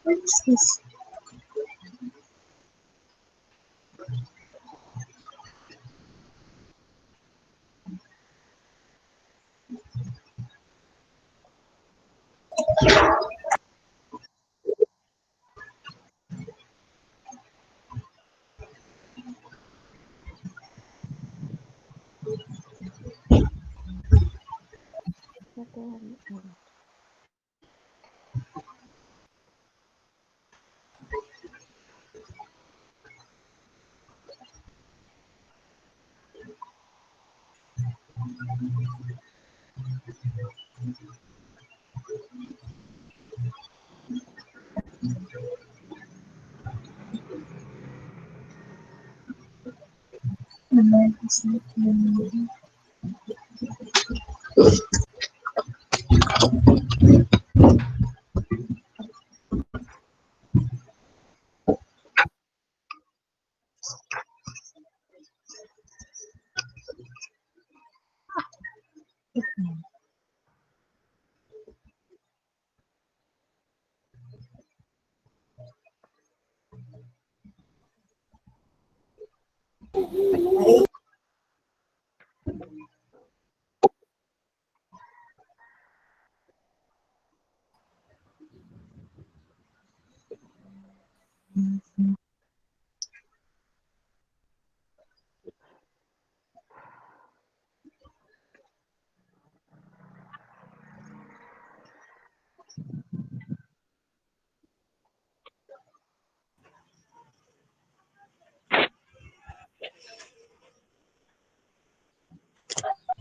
What's this?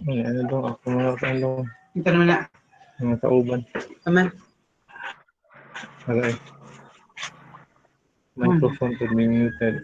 Ano dong ako mga Ito naman na. mga kauban. Aman. Alay. Microphone to be muted.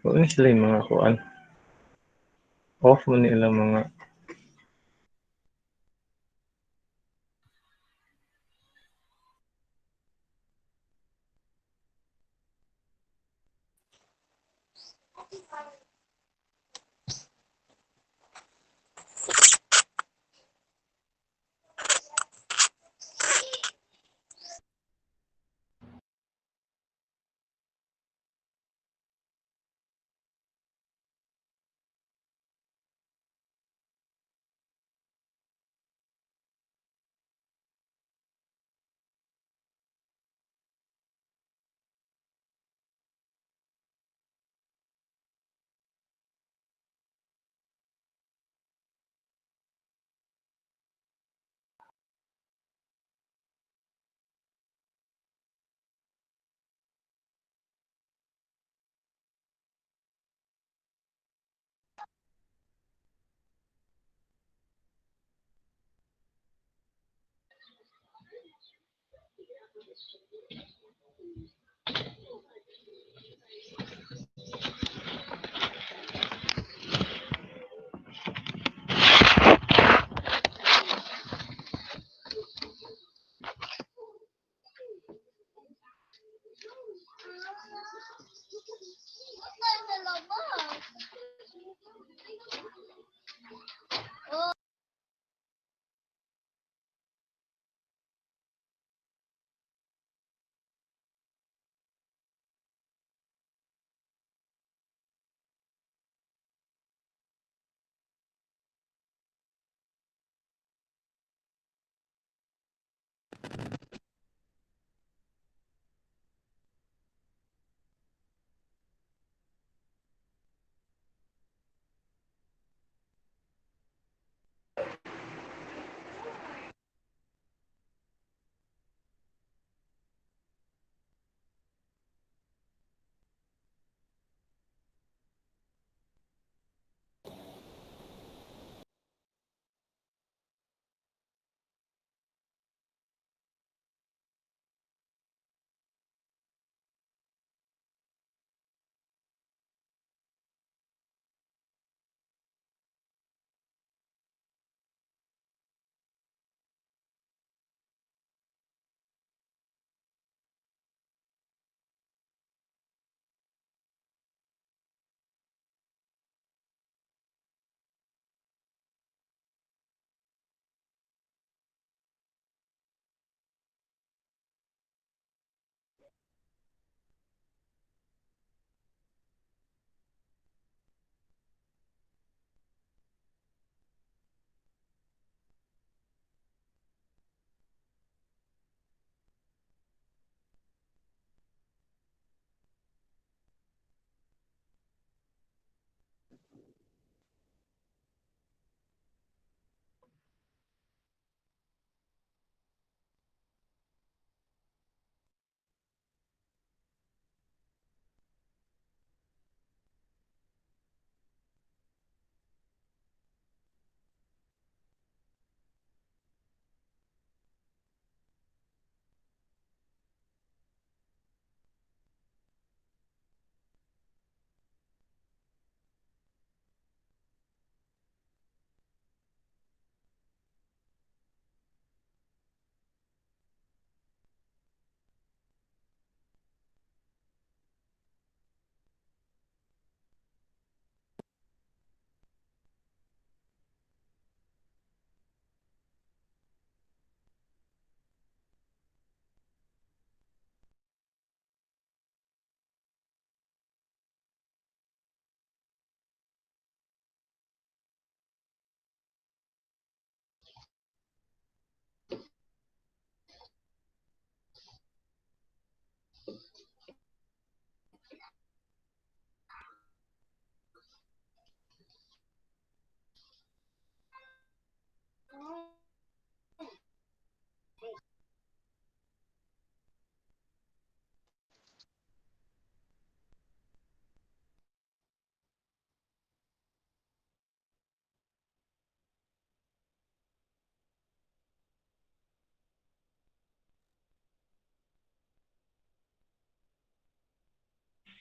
Kung sila yung mga kuan. Off mo nila mga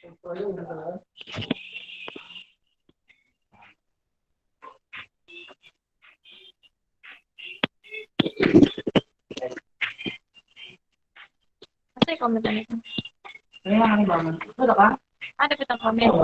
Asa yung comment na ito? Ano ba itong comment?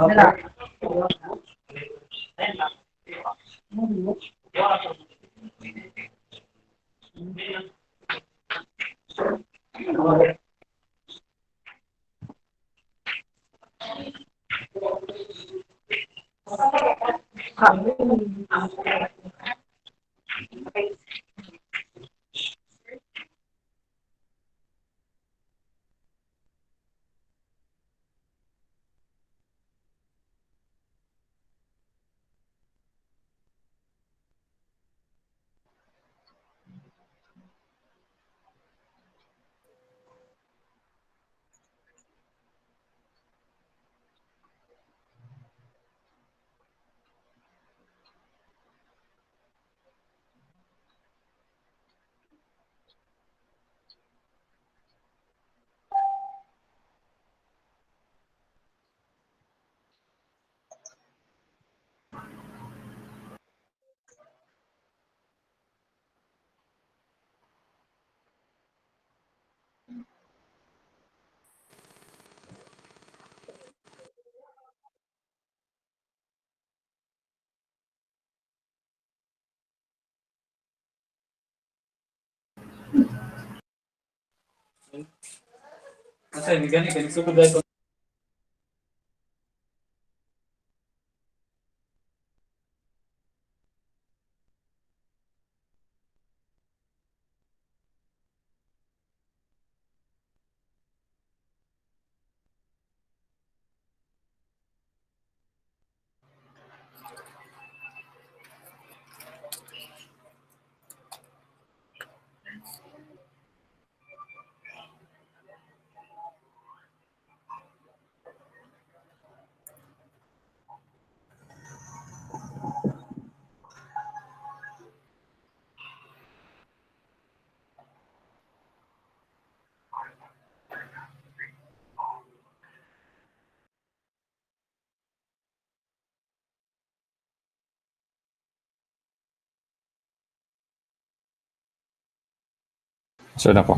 Saan ako?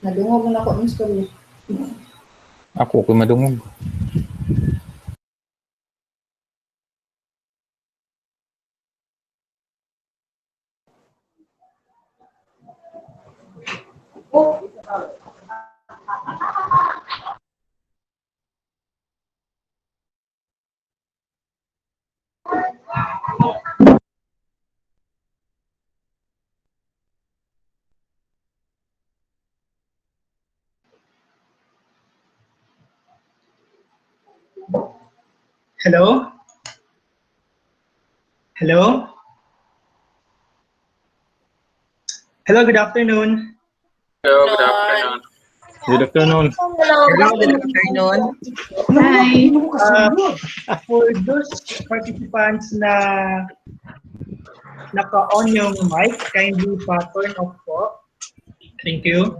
Nadungog na ako ng story. Ako kung madungog. Hello? Hello? Hello, good afternoon. Hello, good afternoon. Good afternoon. Hello, good afternoon. Hi. For those participants na naka-on yung mic, kindly pa-turn off po. Thank you.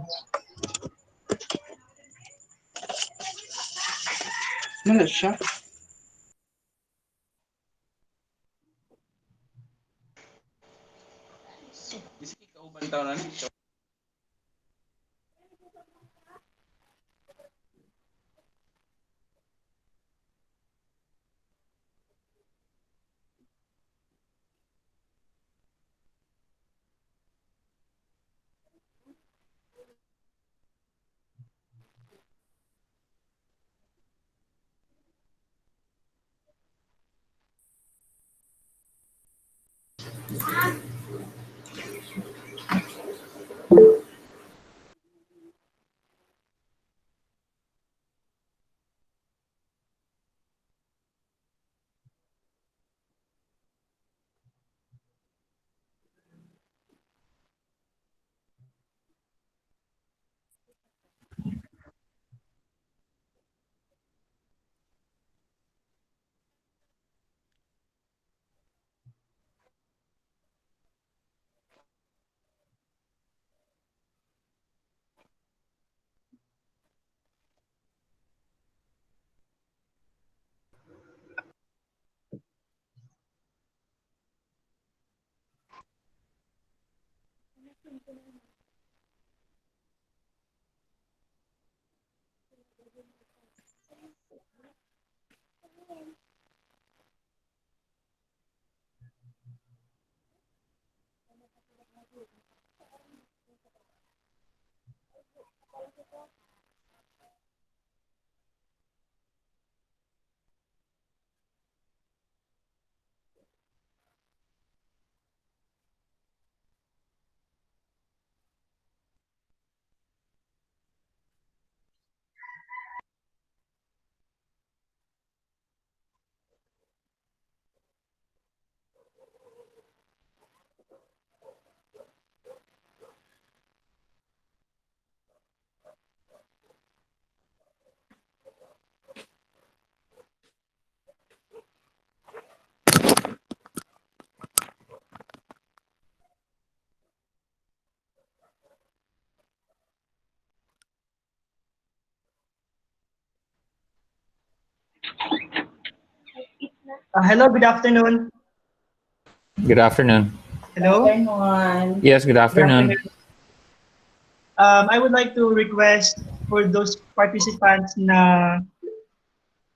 Ano siya? Hello, good afternoon. Good afternoon. Hello. Afternoon. Yes, good Good afternoon. afternoon. I would like to request for those participants na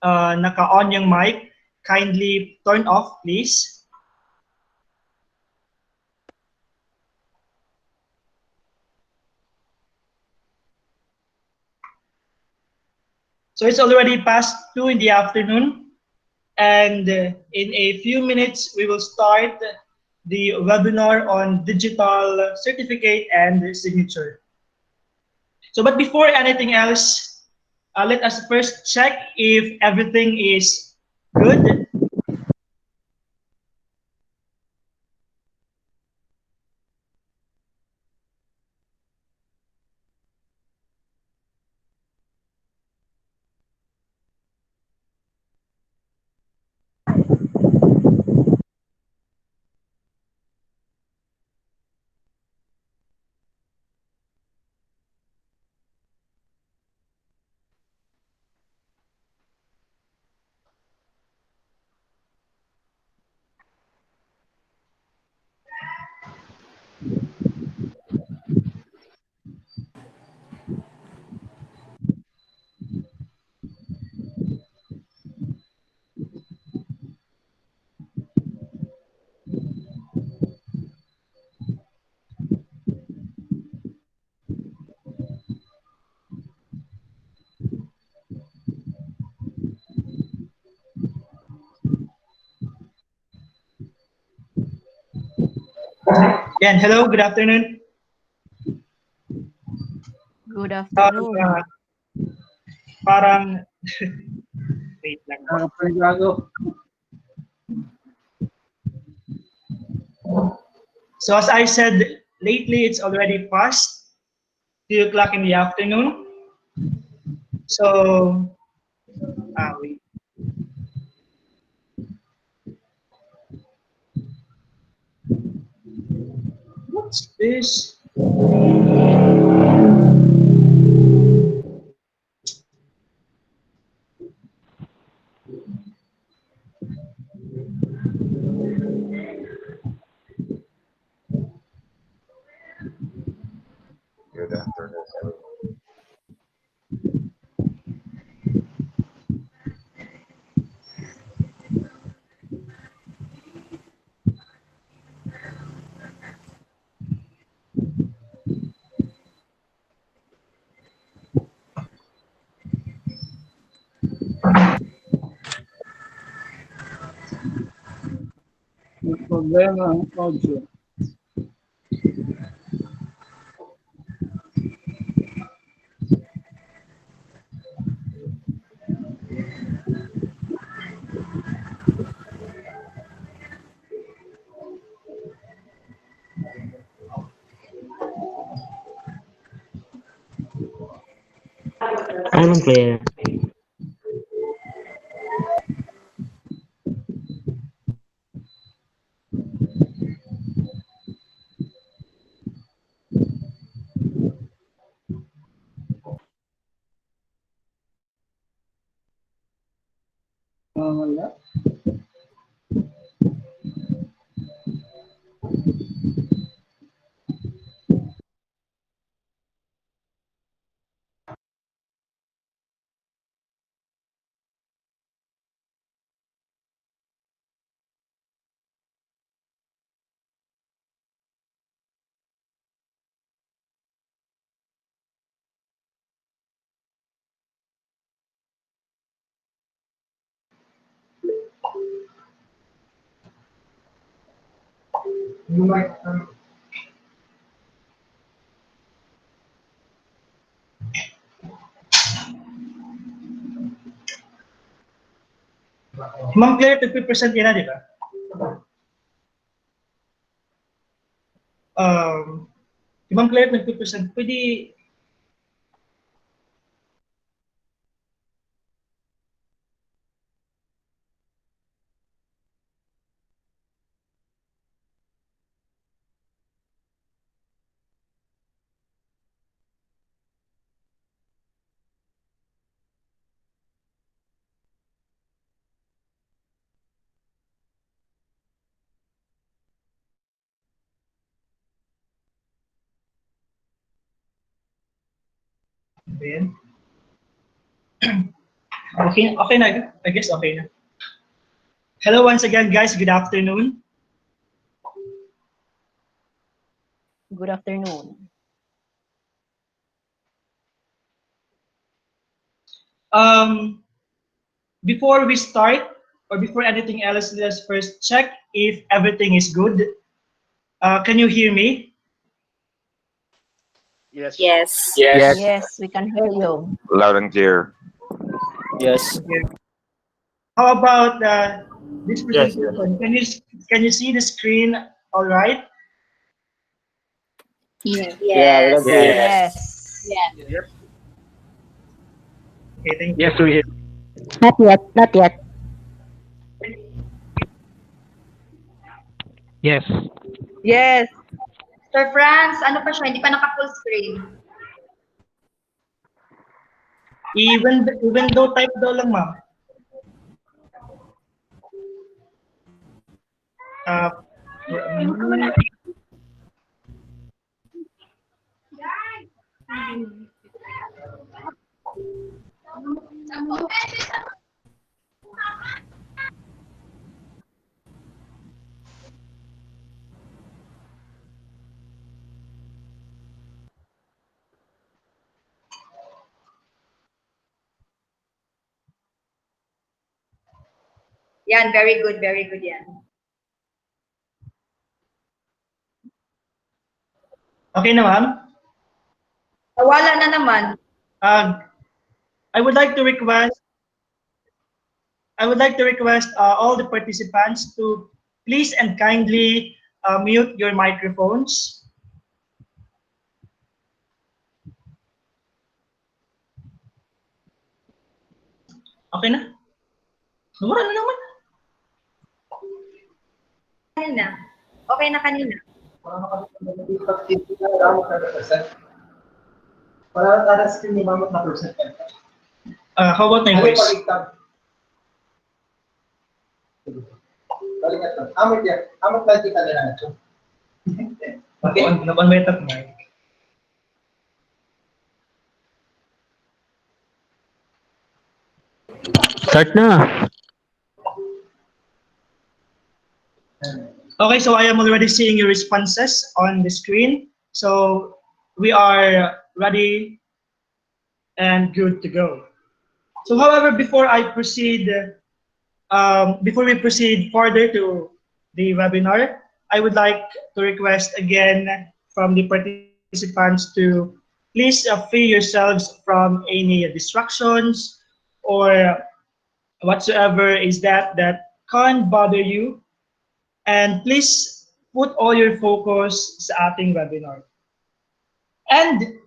naka-on yung mic, kindly turn off, please. So it's already past 2 in the afternoon, and in a few minutes, we will start the webinar on digital certificate and signature. So, but before anything else, let us first check if everything is good. Yan, hello, good afternoon. Good afternoon. Parang, wait lang po. So as I said, lately it's already past 2 o'clock in the afternoon. So, wait. What's this? Good afternoon, everyone. May problema ang audio. I'm clear. Wala. Ma'am Claire, 50% yan na, di ba? Ma'am Claire, 50%. Pwede. Ayan. Okay na. I guess okay na. Hello once again, guys. Good afternoon. Good afternoon. Before we start, or before anything else, let's first check if everything is good. Can you hear me? Yes. Yes. Yes. Yes, we can hear you. Loud and clear. Yes. How about this Yes. presentation? Can you see the screen all right? Yes. Yeah, we can hear. Yes. Okay, thank you. Yes, we hear. Not yet. Not yet. Yes. Yes. Sir Franz, ano pa siya? Hindi pa naka-full screen. Even though type daw lang, ma'am. Yan, very good yan. Okay na, ma'am? Wala na naman. I would like to request all the participants to please and kindly mute your microphones. Okay na? Wala na naman. Kanina. Okay na kanina. How about my voice? Okay, on my top mic. Start na. Okay, so I am already seeing your responses on the screen. So we are ready and good to go. So however, before we proceed further to the webinar, I would like to request again from the participants to please free yourselves from any distractions or whatsoever is that can't bother you. And please put all your focus sa ating webinar. And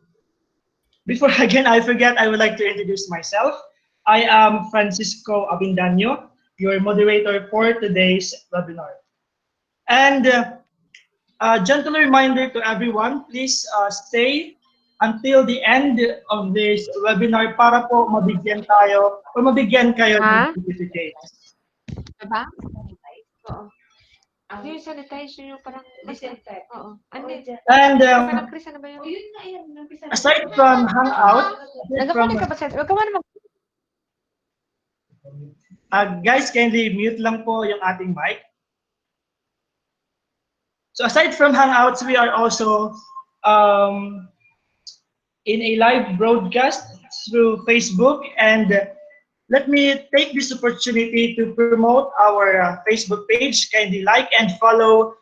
before again I forget, I would like to introduce myself. I am Francisco Abindanyo, your moderator for today's webinar. And a gentle reminder to everyone, please stay until the end of this webinar para po mabigyan kayo ng certificates. Diba? Oo. Yung sanitizer yung parang disinfect. Oo. And Parang Chris, ano ba yun? aside from Hangout, Nagkapunin ka ba sa... Huwag ka man mag... guys, kindly mute lang po yung ating mic. So aside from Hangouts, we are also in a live broadcast through Facebook. And let me take this opportunity to promote our Facebook page. Kindly like and follow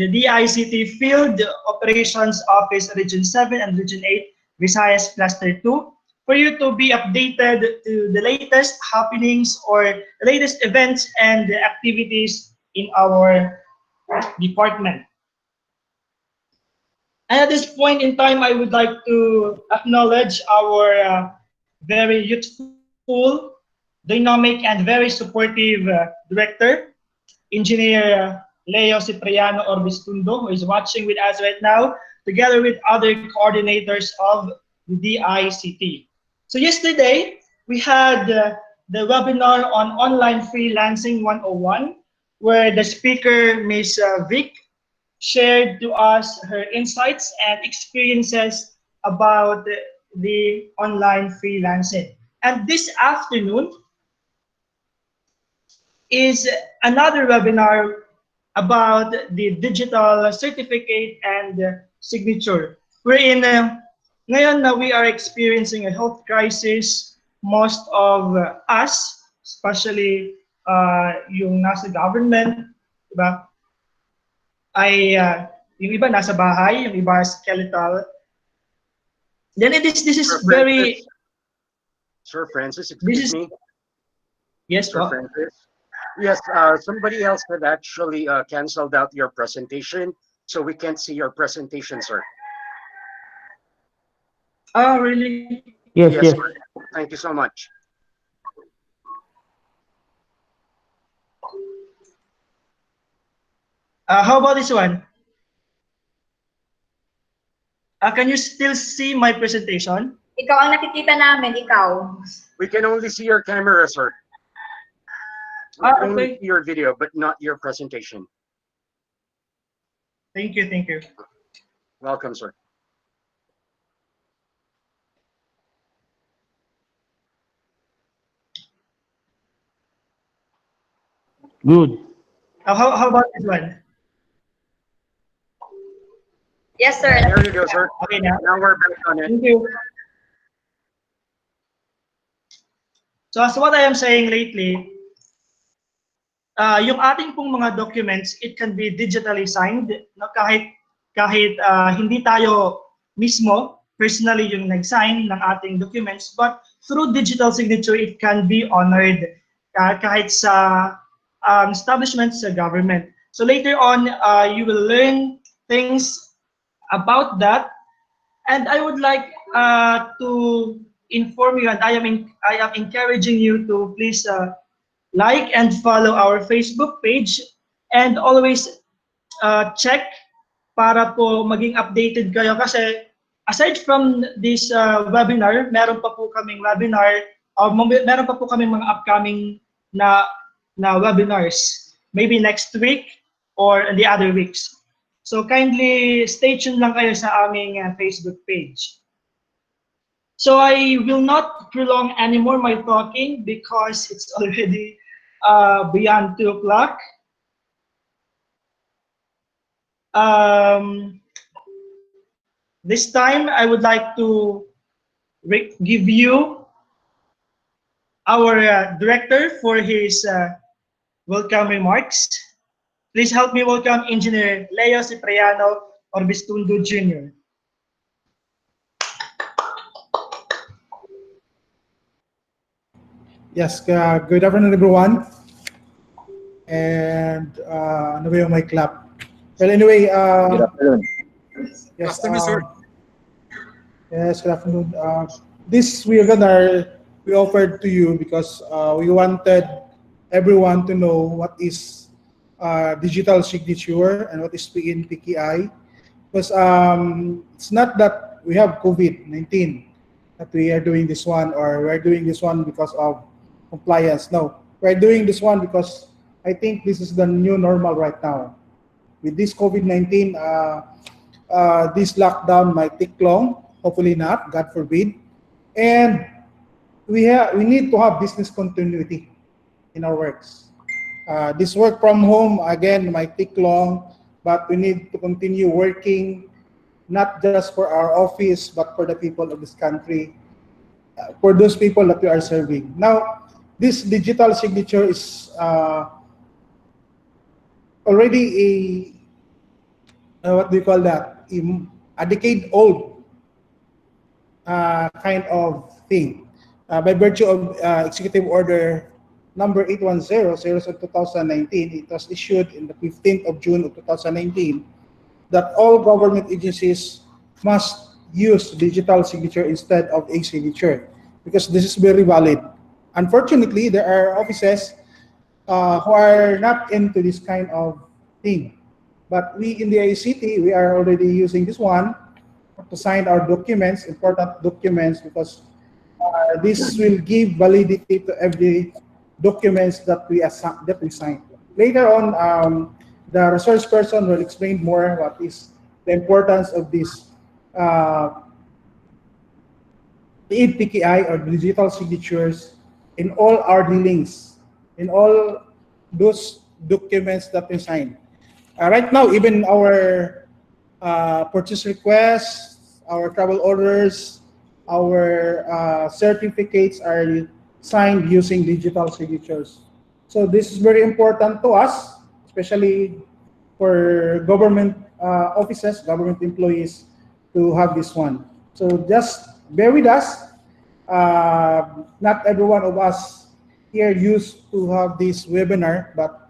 the DICT Field Operations Office Region 7 and Region 8, Visayas Cluster 2, for you to be updated to the latest happenings or latest events and activities in our department. And at this point in time, I would like to acknowledge our very youthful, dynamic, and very supportive director, Engineer Leo Cipriano Orbistundo, who is watching with us right now, together with other coordinators of the DICT. So yesterday, we had the webinar on Online Freelancing 101, where the speaker, Ms. Vic, shared to us her insights and experiences about the online freelancing. And this afternoon is another webinar about the digital certificate and signature, wherein ngayon na we are experiencing a health crisis. Most of us, especially yung nasa government, diba, ay yung iba nasa bahay, yung iba skeletal. Then this is Sir very... Sir Francis, excuse me. Yes, Sir Francis. Yes, somebody else had actually canceled out your presentation, so we can't see your presentation, sir. Oh, really? Yes, yes. Sir. Thank you so much. How about this one? Can you still see my presentation? Ikaw ang nakikita namin, ikaw. We can only see your camera, sir. We can only Okay. see your video, but not your presentation. Thank you, thank you. Welcome, sir. Good. How about this one? Yes, sir. There you go, sir. Okay na. Now we're back on it. Thank you. So as what I am saying lately, yung ating pong mga documents, it can be digitally signed, no? kahit hindi tayo mismo personally yung nag-sign ng ating documents, but through digital signature, it can be honored kahit sa establishments sa government. So later on, you will learn things about that, and I would like to inform you, and I am encouraging you to please like and follow our Facebook page, and always check para po maging updated kayo, kasi aside from this webinar, meron pa po kaming webinar, meron pa po kaming mga upcoming na webinars, maybe next week or in the other weeks. So kindly stay tuned lang kayo sa aming Facebook page. So I will not prolong anymore my talking because it's already beyond 2 o'clock. This time I would like to give you our director for his welcome remarks. Please help me welcome Engineer Leo Cipriano Orbistundo Jr. Yes, good afternoon, everyone. And ano ba yung my clap? Well, anyway, Good afternoon. yes, sir. yes, good afternoon. This webinar we offered to you because we wanted everyone to know what is digital signature and what is PNPKI. Because it's not that we have COVID-19 that we are doing this one, or we're doing this one because of compliance. No, we're doing this one because I think this is the new normal right now. With this COVID-19, this lockdown might take long, hopefully not, God forbid. And we need to have business continuity in our works. This work from home, again, might take long, but we need to continue working, not just for our office, but for the people of this country, for those people that we are serving. Now, this digital signature is already what do you call that? A decade old kind of thing. By virtue of Executive Order number 810, series of 2019, it was issued in the 15th of June of 2019 that all government agencies must use digital signature instead of a signature because this is very valid. Unfortunately, there are offices who are not into this kind of thing. But we in the ICT, we are already using this one to sign our documents, important documents, because this will give validity to every documents that we sign. Later on, the resource person will explain more what is the importance of this PKI or digital signatures in all our dealings, in all those documents that we sign. Right now, even our purchase requests, our travel orders, our certificates are signed using digital signatures. So this is very important to us, especially for government offices, government employees to have this one. So just bear with us. Not every one of us here used to have this webinar, but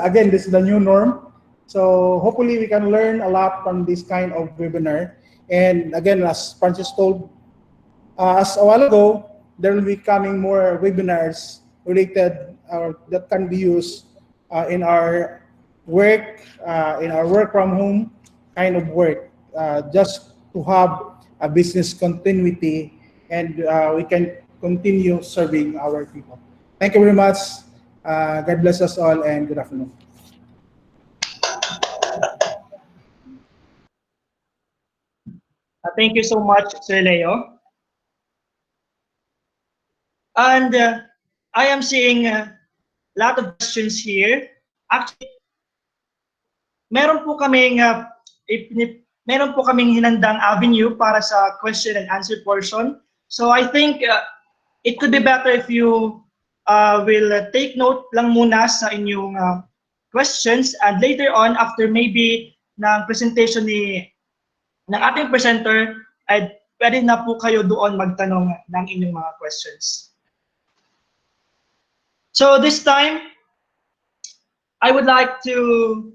again, this is the new norm. So hopefully we can learn a lot from this kind of webinar. And again, as Francis told us a while ago, there will be coming more webinars related that can be used in our work, in our work from home kind of work, just to have a business continuity and we can continue serving our people. Thank you very much. God bless us all and good afternoon. Thank you so much, Sir Leo. And I am seeing a lot of questions here. Actually, meron po kaming meron po kaming hinandang avenue para sa question and answer portion. So I think it could be better if you will take note lang muna sa inyong questions, and later on, after maybe ng presentation ng ating presenter, ay pwede na po kayo doon magtanong ng inyong mga questions. So this time, I would like to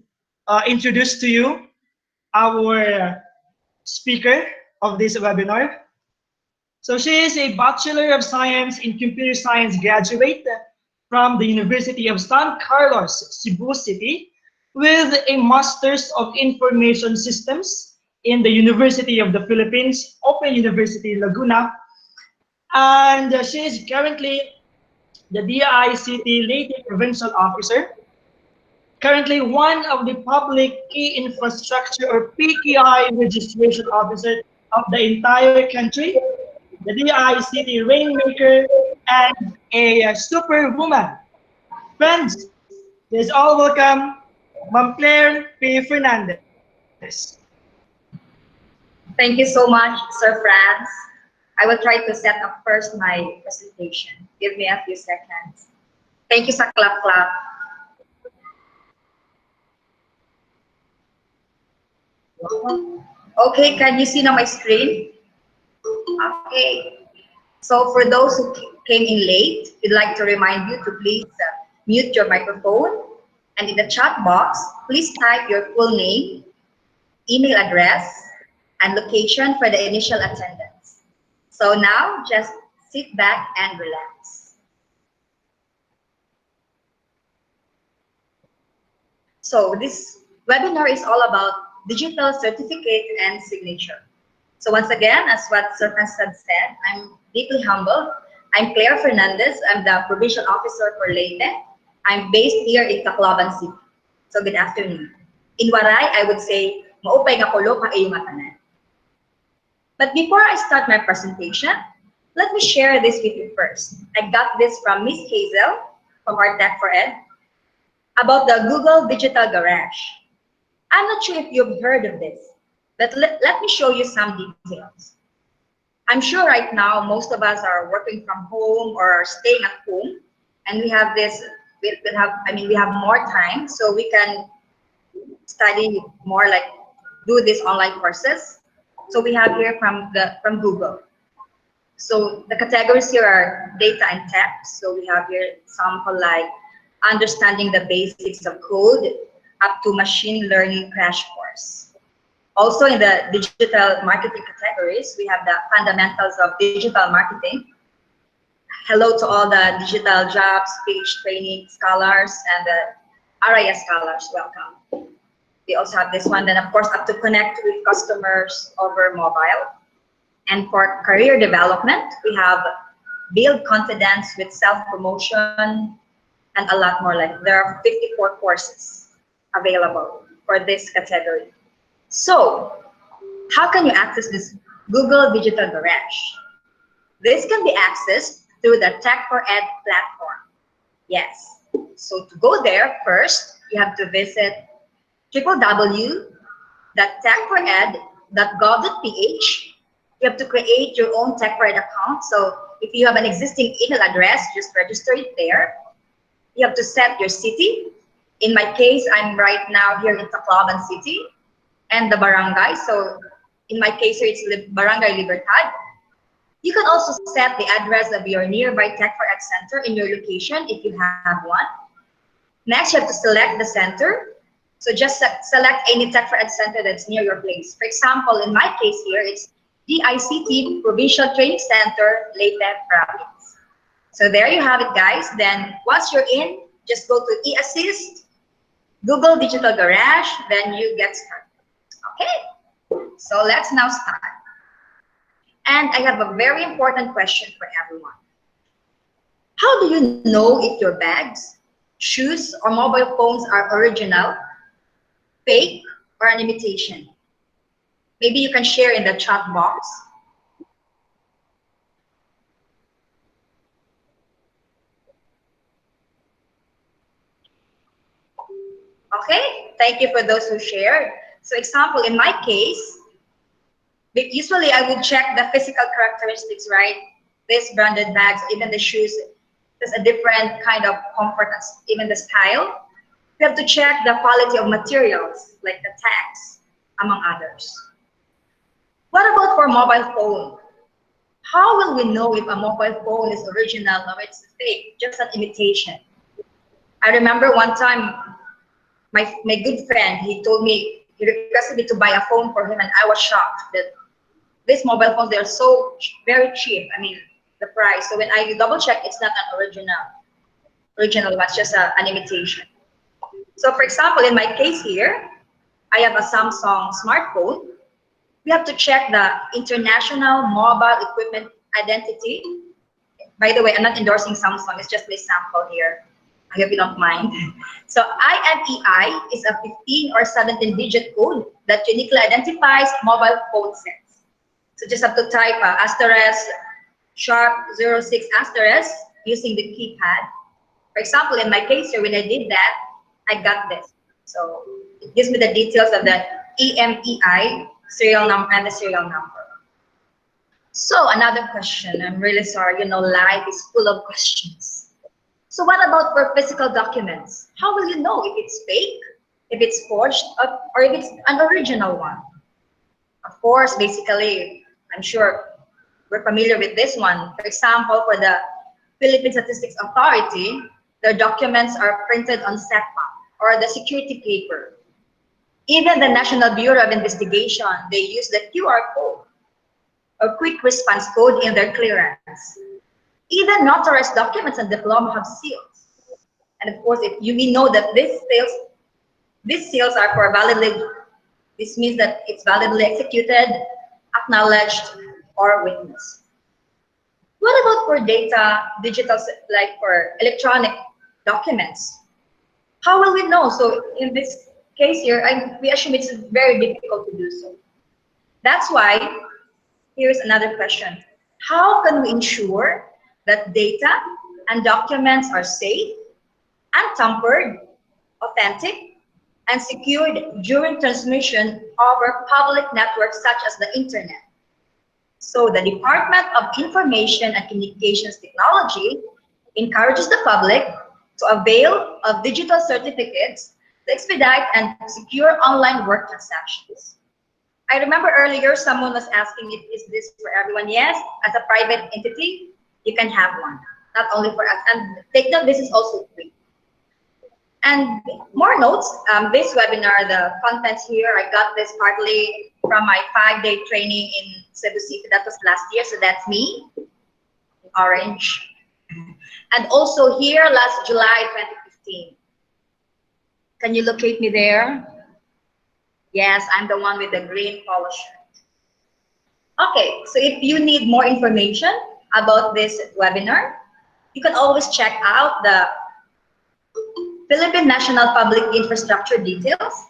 introduce to you our speaker of this webinar. So she is a Bachelor of Science in Computer Science graduate from the University of San Carlos, Cebu City, with a Master's of Information Systems in the University of the Philippines, Open University, Laguna. And she is currently the DICT Leyte Provincial Officer, currently one of the Public Key Infrastructure or PKI Registration Officer of the entire country, the DICT Rainmaker, and a superwoman. Friends, please all welcome Ma'am Claire P. Fernandez. Thank you so much, Sir Franz. I will try to set up first my presentation. Give me a few seconds. Thank you, sa clap clap. Okay, can you see now my screen? Okay. So for those who came in late, we'd like to remind you to please mute your microphone. And in the chat box, please type your full name, email address, and location for the initial attendance. So now, just sit back and relax. So this webinar is all about digital certificate and signature. So once again, as what Sir Francis had said, I'm deeply humbled. I'm Claire Fernandez. I'm the Provincial Officer for Leyte. I'm based here in Tacloban City. So good afternoon. In Waray, I would say, maupay nga kulo ka iyong matanan. But before I start my presentation, let me share this with you first. I got this from Miss Hazel from our Tech for Ed about the Google Digital Garage. I'm not sure if you've heard of this, but let me show you some details. I'm sure right now most of us are working from home or are staying at home, and we have this. We have more time, so we can study more, like do these online courses. So we have here from Google. So the categories here are data and tech. So we have here example like understanding the basics of code up to machine learning crash course. Also in the digital marketing categories, we have the fundamentals of digital marketing. Hello to all the digital jobs, page training scholars, and the RIS scholars, welcome. We also have this one, then of course up to connect with customers over mobile. And for career development, we have build confidence with self-promotion and a lot more. Like there are 54 courses available for this category. So how can you access this Google Digital Garage? This can be accessed through the Tech for Ed platform. Yes. So to go there, first, you have to visit www.techfored.gov.ph. You have to create your own Tech for Ed account. So if you have an existing email address, just register it there. You have to set your city. In my case, I'm right now here in Tacloban City and the barangay. So in my case here, it's Barangay Libertad. You can also set the address of your nearby Tech for Ed center in your location if you have one. Next, you have to select the center. So just select any Tech for Ed center that's near your place. For example, in my case here, it's DICT Provincial Training Center, Leyte Province. So there you have it, guys. Then once you're in, just go to eAssist, Google Digital Garage, then you get started. Okay, so let's now start. And I have a very important question for everyone. How do you know if your bags, shoes, or mobile phones are original, fake, or an imitation? Maybe you can share in the chat box. Okay, thank you for those who shared. So example, in my case, usually I would check the physical characteristics, right? This branded bags, even the shoes, there's a different kind of comfort, even the style. You have to check the quality of materials, like the tags, among others. What about for mobile phone? How will we know if a mobile phone is original or it's fake, just an imitation? I remember one time, my good friend, he told me, he requested me to buy a phone for him, and I was shocked that these mobile phones, they're so very cheap. I mean, the price. So when I double check, it's not an original, but just an imitation. So for example, in my case here, I have a Samsung smartphone. We have to check the International Mobile Equipment Identity. By the way, I'm not endorsing Samsung, it's just this sample here. I hope you don't mind. So IMEI is a 15 or 17-digit code that uniquely identifies mobile phone sets. So just have to type asterisk #06 asterisk using the keypad. For example, in my case here, when I did that, I got this. So it gives me the details of the EMEI serial number and the serial number. So another question, I'm really sorry, you know, life is full of questions. So what about for physical documents? How will you know if it's fake, if it's forged, or if it's an original one? Of course, basically, I'm sure we're familiar with this one. For example, for the Philippine Statistics Authority, their documents are printed on SEPA or the security paper. Even the National Bureau of Investigation, they use the QR code or quick response code in their clearance. Even notarized documents and diploma have seals. And of course, we know that these seals are for validly, this means that it's validly executed, acknowledged, or witnessed. What about for data, digital, like for electronic documents? How will we know? So in this case here, we assume it's very difficult to do so. That's why, here's another question. How can we ensure that data and documents are safe, untampered, authentic, and secured during transmission over public networks such as the internet? So the Department of Information and Communications Technology encourages the public to avail of digital certificates to expedite and secure online work transactions. I remember earlier someone was asking if is this for everyone. Yes, as a private entity, you can have one, not only for us. And take note, this is also free. And more notes, this webinar, the contents here, I got this partly from my 5-day training in Cebu City. That was last year, so that's me, orange. And also here, last July 2015. Can you locate me there? Yes, I'm the one with the green polo shirt. Okay, so if you need more information about this webinar, you can always check out the Philippine National Public Infrastructure details.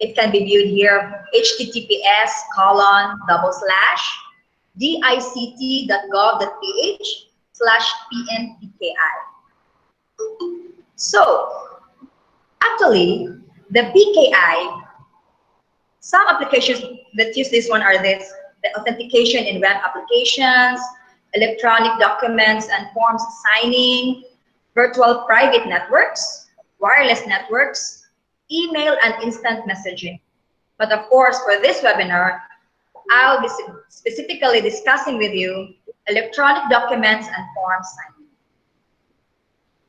It can be viewed here, https://dict.gov.ph/PNPKI. So, actually, the PKI, some applications that use this one are this: the authentication in web applications, electronic documents and forms signing, virtual private networks, wireless networks, email, and instant messaging. But of course, for this webinar, I'll be specifically discussing with you electronic documents and forms signing.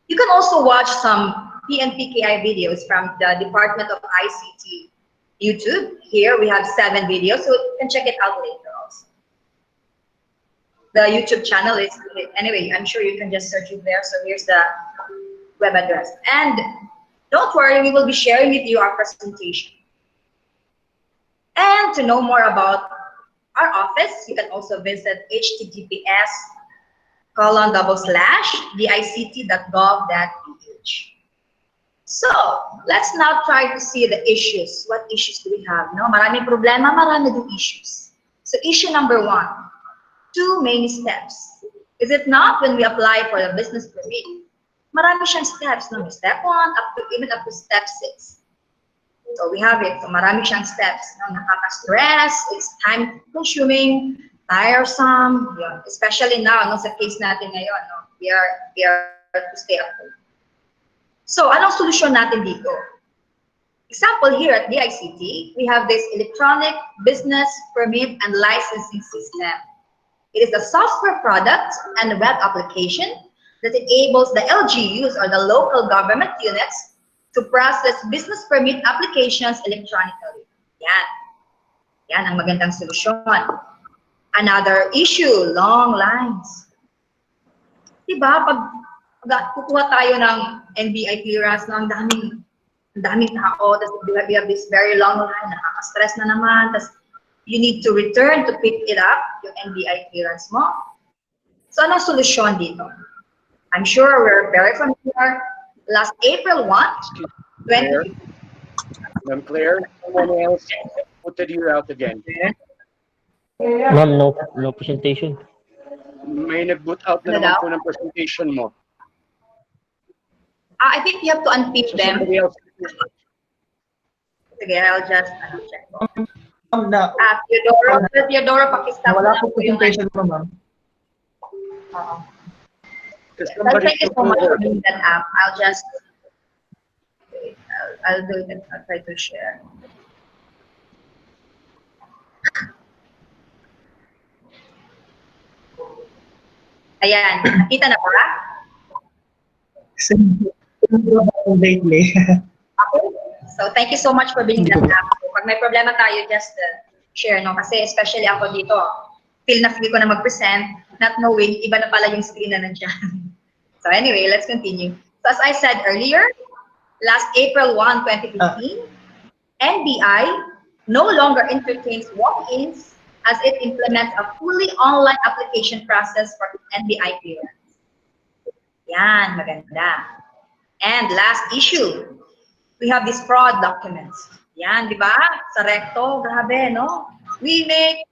You can also watch some PNPKI videos from the Department of ICT YouTube. Here we have 7 videos, so you can check it out later also. The YouTube channel is, anyway, I'm sure you can just search it there. So here's the web address. And don't worry, we will be sharing with you our presentation. And to know more about our office, you can also visit https://dict.gov.ph. So, let's now try to see the issues. What issues do we have? No, maraming problema, marami din issues. So, issue number 1, too many steps. Is it not when we apply for the business permit? Marami siyang steps, no? Step 1, even up to step 6. So we have it. So marami siyang steps. No? Nakaka-stress, it's time-consuming, tiresome, yun. Especially now, no, sa case natin ngayon, no? We are to stay at home. So, anong solusyon natin dito? Example here at DICT, we have this electronic business permit and licensing system. It is a software product and a web application that enables the LGUs or the local government units to process business permit applications electronically. Yan. Yan ang magandang solusyon. Another issue, long lines. Diba, pag kukuha tayo ng NBI clearance, no, ang daming tao, tapos we have this very long line, nakaka-stress na naman, tapos you need to return to pick it up, yung NBI clearance mo. So, anong solusyon dito? I'm sure we're very familiar. Last April 1, 20. I'm clear. Someone else put you out again. Ma'am, no presentation. May nag-boot out na naman po ng presentation mo. I think you have to unpick So them. somebody else. Sige, I'll just check. Na, Theodoro, Pakistan. wala po presentation mo, ma'am. Well, thank you so much for doing that app. I'll just, I'll do it. I'll try to share. Ayan, nakita na ba? Lately. Okay. So, thank you so much for being that app. So, pag may problema tayo, just share, no? Kasi especially ako dito, feel na ko na mag-present, not knowing, iba na pala yung screen na nandiyan. So anyway, let's continue. So as I said earlier, last April 1, 2015, NBI no longer entertains walk-ins as it implements a fully online application process for NBI clearance. Yan, maganda. And last issue, we have these fraud documents. Yan, di ba? Sa recto, grabe, no? We make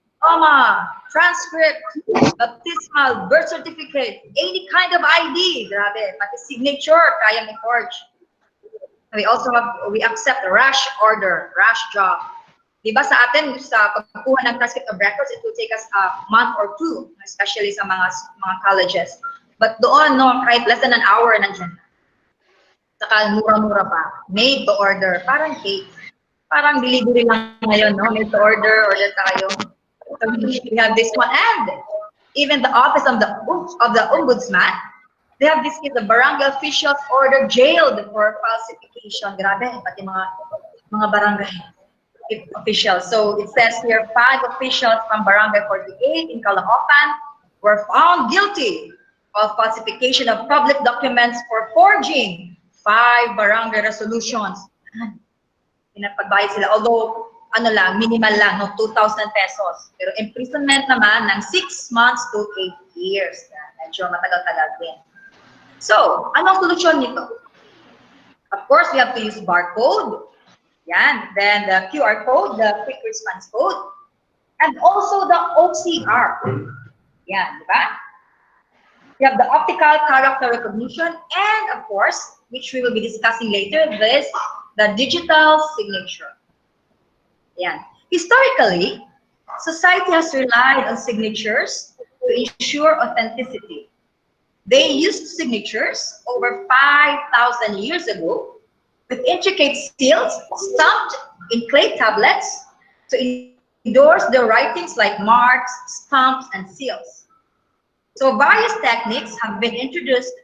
transcript, baptismal, birth certificate, any kind of ID, grabe, pati signature, kaya may forge. We also have, we accept rush order, rush job. Diba sa atin, sa pagkuha ng transcript of records, it will take us a month or 2, especially sa mga colleges. But doon, no, kahit less than an hour, nandiyan na. Saka mura-mura pa. Made to order. Parang cake. Parang delivery lang ngayon, no? Made to order tayo. So we have this one. And even the office of the ombudsman, they have this case, the barangay officials ordered jailed for falsification. Grabe, pati mga barangay officials. So it says here, 5 officials from Barangay 48 in Caloocan were found guilty of falsification of public documents for forging 5 barangay resolutions. Pinapagbayad sila. Although, ano lang, minimal lang, no, 2,000 pesos. Pero imprisonment naman ng 6 months to 8 years. Medyo matagal-tagal din. So, anong solusyon nito? Of course, we have to use barcode. Yan. Then the QR code, the quick response code. And also the OCR. Yan, di ba? We have the optical character recognition. And of course, which we will be discussing later, this the digital signature. Yeah. Historically, society has relied on signatures to ensure authenticity. They used signatures over 5,000 years ago with intricate seals stamped in clay tablets to endorse their writings like marks, stamps, and seals. So various techniques have been introduced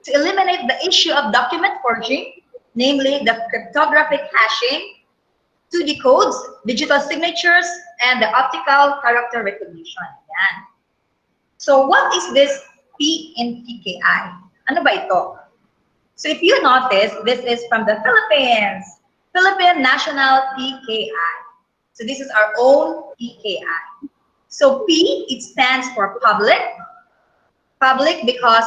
to eliminate the issue of document forging, namely the cryptographic hashing, 2D codes, digital signatures, and the optical character recognition. Yan. So what is this P in PKI? Ano ba ito? So if you notice, this is from the Philippines, Philippine National PKI. So this is our own PKI. So P, it stands for public. Public because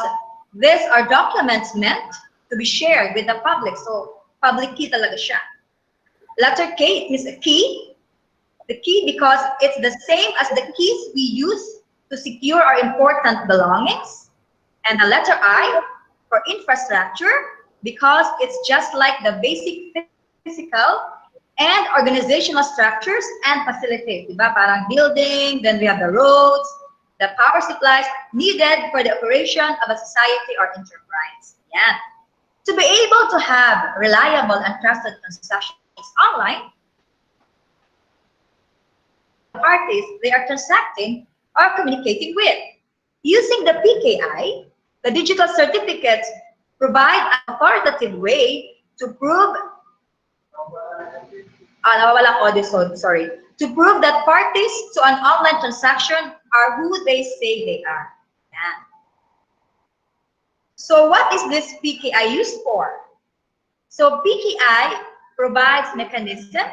these are documents meant to be shared with the public. So, public key talaga siya. Letter K, it means a key. The key because it's the same as the keys we use to secure our important belongings. And the letter I for infrastructure because it's just like the basic physical and organizational structures and facilities. Diba? Parang building, then we have the roads, the power supplies needed for the operation of a society or enterprise. Yeah. To be able to have reliable and trusted transactions online, parties they are transacting or communicating with. Using the PKI, the digital certificates provide an authoritative way to prove to prove that parties to an online transaction are who they say they are. Yeah. So what is this PKI used for? So PKI provides mechanism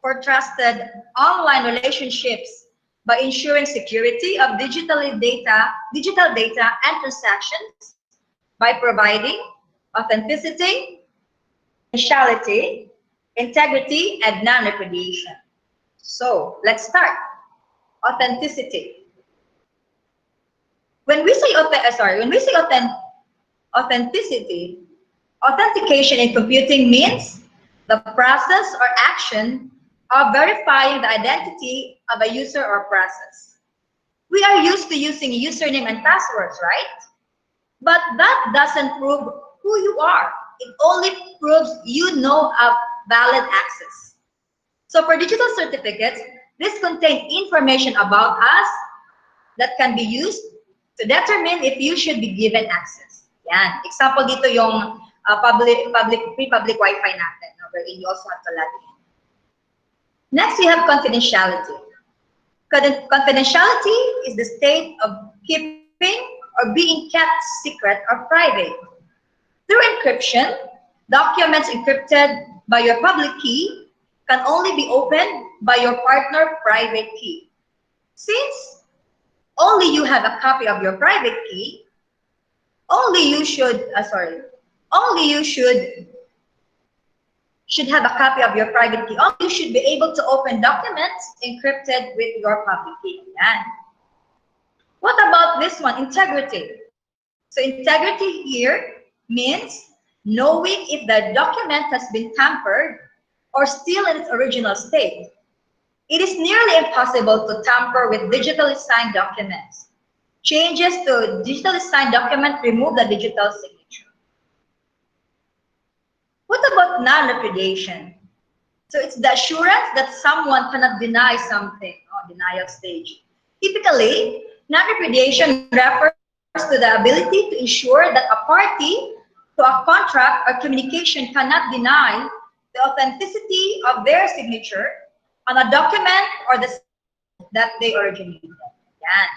for trusted online relationships by ensuring security of digital data and transactions by providing authenticity, confidentiality, integrity, and non-repudiation. So let's start. Authenticity. When we say authenticity, authentication in computing means the process or action of verifying the identity of a user or process. We are used to using username and passwords, right? But that doesn't prove who you are. It only proves you know of valid access. So for digital certificates, this contain information about us that can be used to determine if you should be given access. Yan. Example dito yung pre-public Wi-Fi natin, wherein you also have to log in. Next, we have confidentiality. Confidentiality is the state of keeping or being kept secret or private. Through encryption, documents encrypted by your public key can only be opened by your partner private key. Since only you have a copy of your private key, only you should have a copy of your private key. Only you should be able to open documents encrypted with your public key. Yan. What about this one? Integrity. So integrity here means knowing if the document has been tampered or still in its original state. It is nearly impossible to tamper with digitally signed documents. Changes to digitally signed document remove the digital signature. about non-repudiation? So it's the assurance that someone cannot deny something, denial stage. Typically, non-repudiation refers to the ability to ensure that a party to a contract or communication cannot deny the authenticity of their signature on a document or the that they originated. Yan.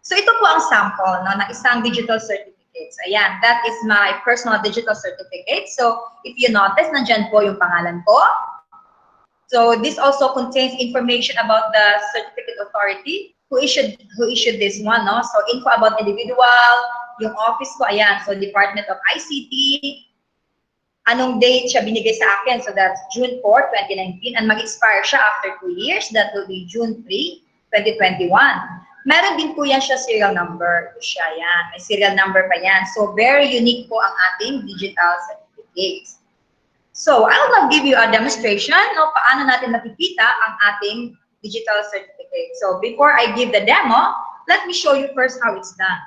So ito po ang sample ng isang digital certificate. So ayan, that is my personal digital certificate. So if you notice, nandyan po yung pangalan ko. So this also contains information about the certificate authority who issued this one, no? So info about individual, yung office ko, ayan, so Department of ICT, anong date siya binigay sa akin, so that's June 4, 2019, and mag-expire siya after 2 years, that will be June 3, 2021. Meron din po yan siya serial number, siya yan, may serial number pa yan, so very unique po ang ating digital certificates. So, I will now give you a demonstration no, paano natin makikita ang ating digital certificate. So, before I give the demo, let me show you first how it's done.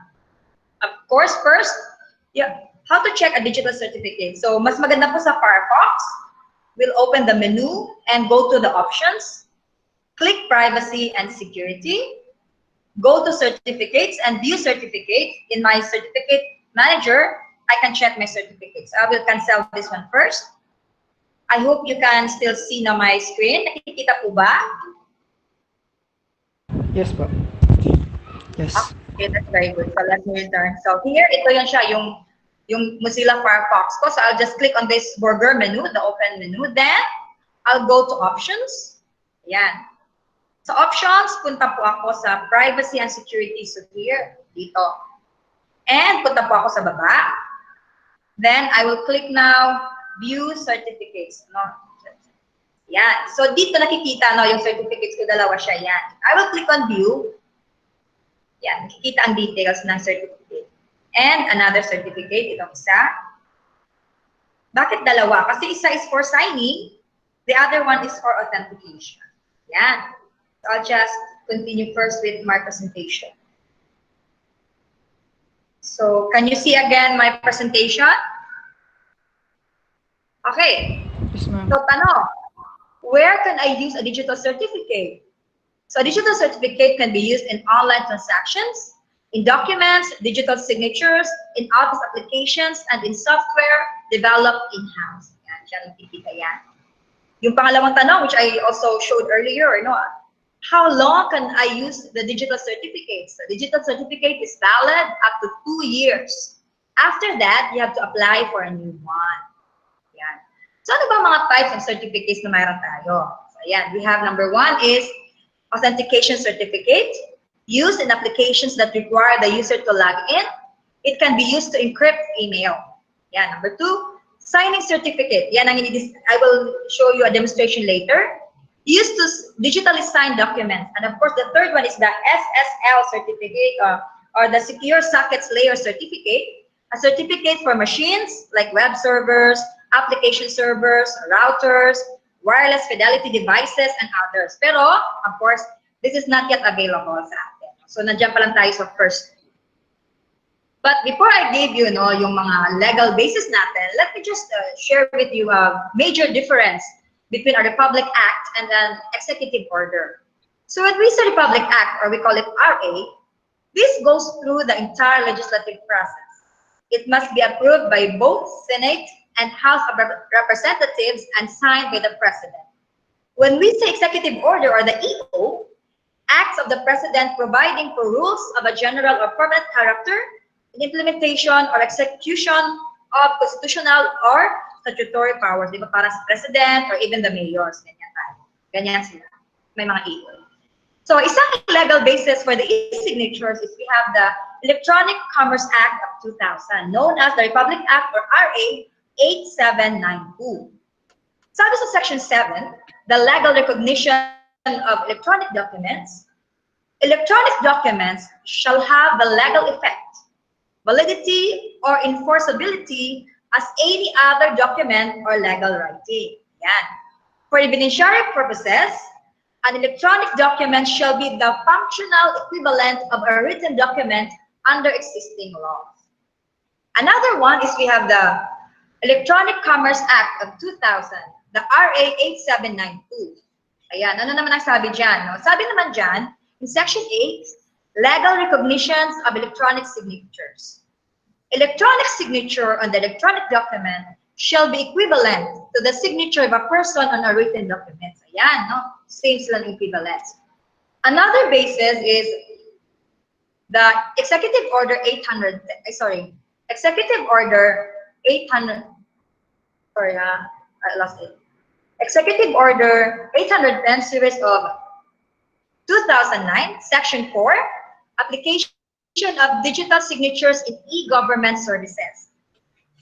Of course, first, how to check a digital certificate. So, mas maganda po sa Firefox. We'll open the menu and go to the options. Click Privacy and Security. Go to Certificates and View Certificate. In my Certificate Manager, I can check my certificates. I will cancel this one first. I hope you can still see na my screen. Nakikita po ba? Yes po. Yes. Okay, that's very good. So let me return. So here, ito yun siya, yung Mozilla Firefox ko. So I'll just click on this burger menu, the open menu. Then, I'll go to options. Ayan. Sa options, punta po ako sa privacy and security. So here, dito. And punta po ako sa baba. Then, I will click now, view certificates. No? Yan. So, dito nakikita no, yung certificates ko, dalawa siya. Yan. I will click on view. Yan. Nakikita ang details ng certificate. And another certificate, itong isa. Bakit dalawa? Kasi isa is for signing, the other one is for authentication. Yan. So, I'll just continue first with my presentation. So, can you see again my presentation? Okay. Yes, ma'am. So, tanong, where can I use a digital certificate? So, a digital certificate can be used in online transactions, in documents, digital signatures, in office applications, and in software developed in-house. Yan, siya nakikita yan. Yung pangalawang tanong, which I also showed earlier, how long can I use the digital certificate? So, digital certificate is valid up to 2 years. After that, you have to apply for a new one. Yan. So, ano ba mga types of certificates na mayroon tayo? So, ayan, we have number 1 is authentication certificate, used in applications that require the user to log in. It can be used to encrypt email. Yan. Number 2, signing certificate. Yan ang I will show you a demonstration later. Used to digitally sign documents. And of course, the third one is the SSL certificate or the Secure Sockets Layer certificate, a certificate for machines like web servers, application servers, routers, wireless fidelity devices, and others. Pero, of course, this is not yet available sa atin. So, nandiyan pa lang tayo sa first. But before I give you yung mga legal basis natin, let me just share with you a major difference between a Republic Act and an executive order. So when we say Republic Act, or we call it RA, this goes through the entire legislative process. It must be approved by both Senate and House of Representatives and signed by the President. When we say executive order, or the EO, acts of the President providing for rules of a general or permanent character in implementation or execution of constitutional or statutory powers, di ba, para sa President or even the mayors, ganyan tayo. Ganyan sila. May mga EO. So, isang legal basis for the e-signatures is we have the Electronic Commerce Act of 2000, known as the Republic Act, or RA 8792. Sabi sa Section 7, the legal recognition of electronic documents shall have the legal effect, validity, or enforceability as any other document or legal writing. Yan. For evidentiary purposes, an electronic document shall be the functional equivalent of a written document under existing laws. Another one is we have the Electronic Commerce Act of 2000, the RA 8792. Ayan, ano naman ang sabi dyan? No? Sabi naman dyan, in Section 8, legal recognitions of electronic signatures. Electronic signature on the electronic document shall be equivalent to the signature of a person on a written document. Ayan, no? Same sila ng equivalence. Another basis is the Executive Order 800, Executive Order 800, I lost it. Executive Order 810 series of 2009, Section 4, application of digital signatures in e-government services.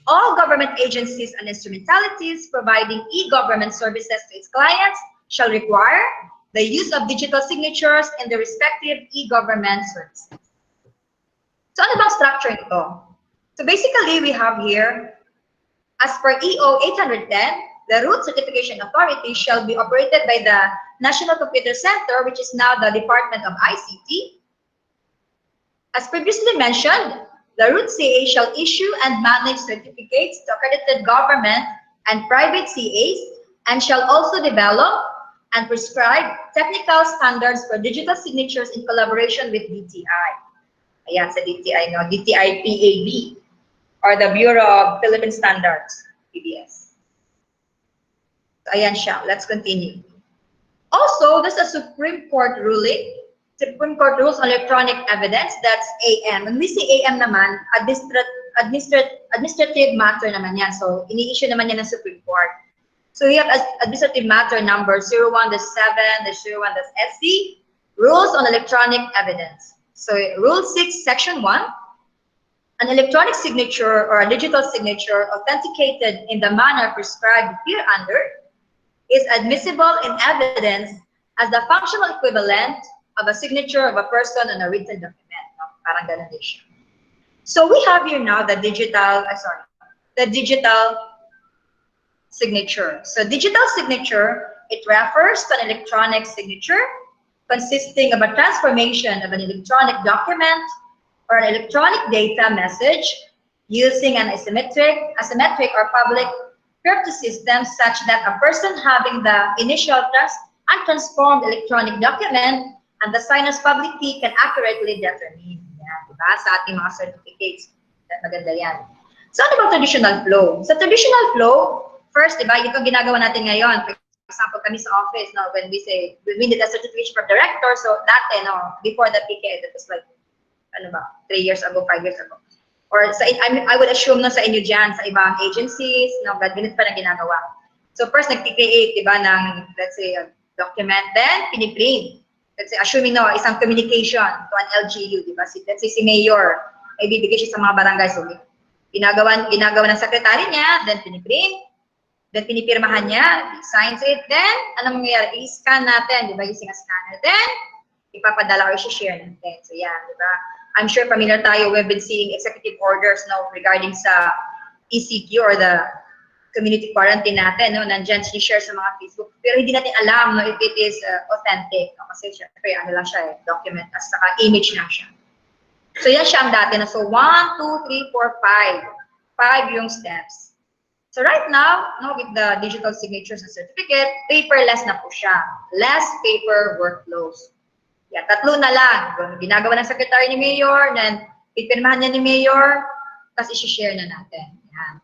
All government agencies and instrumentalities providing e-government services to its clients shall require the use of digital signatures in the respective e-government services. So ano bang structure nito? So basically, we have here, as per EO 810, the Root Certification Authority shall be operated by the National Computer Center, which is now the Department of ICT. As previously mentioned, the Root CA shall issue and manage certificates to accredited government and private CAs and shall also develop and prescribe technical standards for digital signatures in collaboration with DTI. Ayan, sa DTI, no? DTI PAB, or the Bureau of Philippine Standards, PBS. So, ayan siya. Let's continue. Also, there's a Supreme Court ruling, Supreme Court rules on electronic evidence, that's AM. When we say AM naman, administrative matter naman yan. So, ini-issue naman yan ng Supreme Court. So, we have administrative matter number 01-7-01-SC, rules on electronic evidence. So, Rule 6, Section 1, an electronic signature or a digital signature authenticated in the manner prescribed hereunder is admissible in evidence as the functional equivalent of a signature of a person on a written document. No? Parang ganun din siya. So we have here now the digital signature. So digital signature, it refers to an electronic signature consisting of a transformation of an electronic document or an electronic data message using an asymmetric or public crypto system such that a person having the initial untransformed electronic document and the signer's public key can accurately determine. Yan, diba? Sa ating mga certificates. Maganda yan. So, ano ba traditional flow? Sa traditional flow, first, diba, ito ginagawa natin ngayon. For example, kami sa office, no, when we say, we need a certification from director, so dati, no, before the PK, that was like, 3 years ago, 5 years ago. Or sa, I would assume no, sa inyo dyan, sa ibang agencies, no, ganito pa na ginagawa. So first, nag-create, diba, ng, let's say, a document, then piniprint. Let's say, assuming no, isang communication to an LGU, diba? Let's say si mayor, ay bibigay siya sa mga barangay. So, ginagawa ng secretary niya, then piniprint, then pinipirmahan niya, he signs it, then, anong mangyayari? I-scan natin, diba? Using a scanner. Then, ipapadala or i-share natin. So, yan, diba? I'm sure familiar tayo, we've been seeing executive orders now regarding sa ECQ or the community quarantine natin, no? Nandyan share sa mga Facebook. Pero hindi natin alam, no, if it is authentic. No? Kasi syempre, ano lang siya, document, at saka image lang siya. So, yan siya ang dati na. So, 1, 2, 3, 4, 5. 5 yung steps. So, right now, no, with the digital signatures and certificate, paperless na po siya. Less paper workflows. Yeah, 3 na lang. Ginagawa ng secretary ni Mayor, then pipirmahan niya ni Mayor, tapos isi-share na natin. Yan.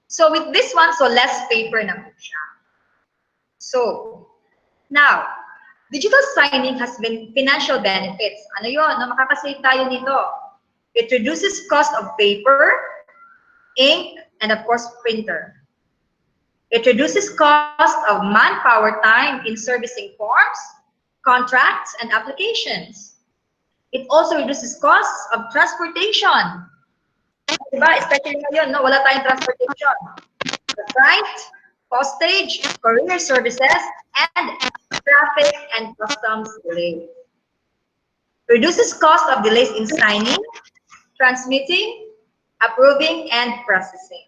So with this one, so less paper na po siya. So, now, digital signing has been financial benefits. Ano yun? No, makakasave tayo nito. It reduces cost of paper, ink, and of course, printer. It reduces cost of manpower time in servicing forms, contracts, and applications. It also reduces costs of transportation. Diba? Especially ngayon, no? Wala tayong transportation. The flight, postage, courier services, and traffic and customs delays. Reduces cost of delays in signing, transmitting, approving, and processing.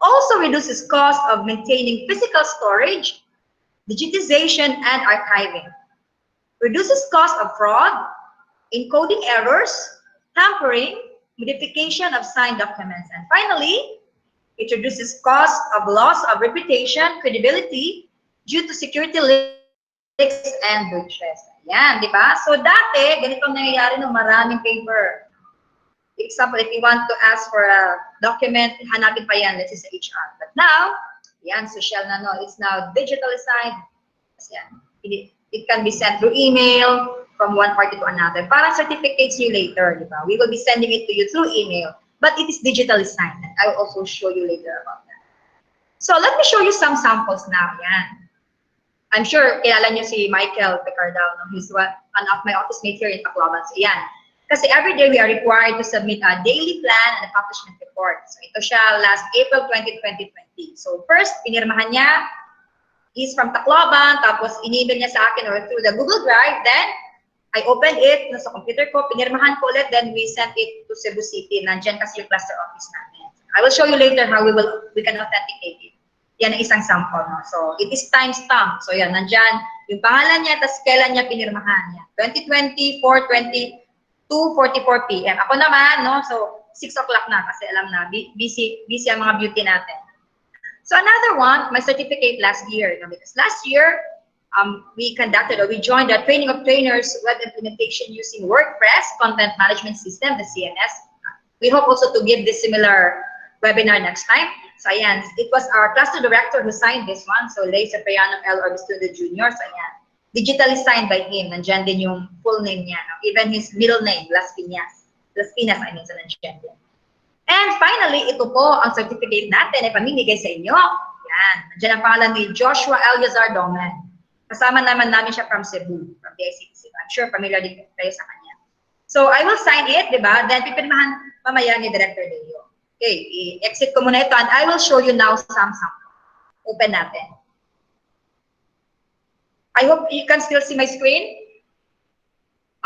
Also reduces cost of maintaining physical storage, digitization, and archiving. Reduces cost of fraud, encoding errors, tampering, modification of signed documents. And finally, It reduces cost of loss of reputation, credibility, due to security leaks and breaches. Yan, di ba? So dati, ganitong nangyayari ng maraming paper. Example, if you want to ask for a document, hanapin pa yan, let's say sa HR. But now, yan, social na no, it's now digitally signed. Yan. It can be sent through email from one party to another. Parang certificates you later, di ba? We will be sending it to you through email, but it is digitally signed. And I will also show you later about that. So let me show you some samples now. Yan. I'm sure kilala niyo si Michael Picardal. No? He's one of my office mates here in Tacloban. So yan. Kasi every day we are required to submit a daily plan and accomplishment report. So ito siya last April 2020. So first, pinirmahan niya. He's from Tacloban, tapos in-email niya sa akin or through the Google Drive. Then, I opened it sa computer ko, pinirmahan ko ulit, then we sent it to Cebu City. Nandiyan kasi yung cluster office namin. I will show you later how we can authenticate it. Yan ang isang sample. No? So, it is timestamp. So, yan, nandiyan yung pangalan niya, tapos kailan niya pinirmahan niya. 2020, 4:20, 2:44 p.m. Ako naman, no? So, 6 o'clock na kasi alam na, busy ang mga beauty natin. So another one, my certificate last year, because last year we joined the training of trainers web implementation using WordPress content management system, the CMS. We hope also to give this similar webinar next time. So ayan, it was our cluster director who signed this one. So Lay Cipriano L. Orbistundo Jr. So ayan, digitally signed by him. Nandiyan din yung full name niya. No? Even his middle name, Las Piñas. Las Piñas, I mean, so nandiyan din. And finally, ito po ang certificate natin ay pamimigay sa inyo. Yan. Nandiyan ang pangalan ni Joshua Eliazar Domen. Kasama naman namin siya from Cebu, from DICT. I'm sure familiar din kayo sa kanya. So, I will sign it, di ba? Then, pipirmahan mamaya ni Director Leo. Okay, i-exit ko muna ito and I will show you now some sample. Open natin. I hope you can still see my screen.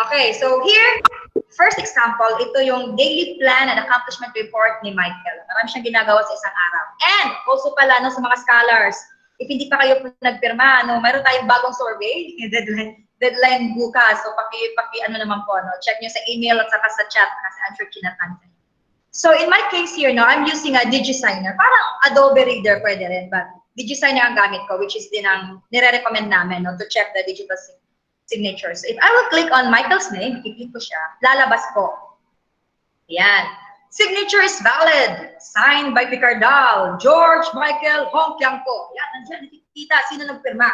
Okay, so here, first example, ito yung daily plan and accomplishment report ni Michael. Marami siyang ginagawa sa isang araw. And also pala no, sa mga scholars, if hindi pa kayo nagpirma, no, mayroon tayong bagong survey, deadline bukas. So ano naman po, no, check nyo sa email at saka sa chat kasi I'm sure kinatan. So in my case here, no, I'm using a DigiSigner. Parang Adobe Reader pwede rin, but DigiSigner ang gamit ko, which is din ang nire-recommend namin no, to check the digital signatures. So if I will click on Michael's name, i-click ko siya, lalabas po. Yan. Signature is valid. Signed by Picardal, George Michael Hongkyang po. Yan, nandiyan, nakikita sino nagpirma.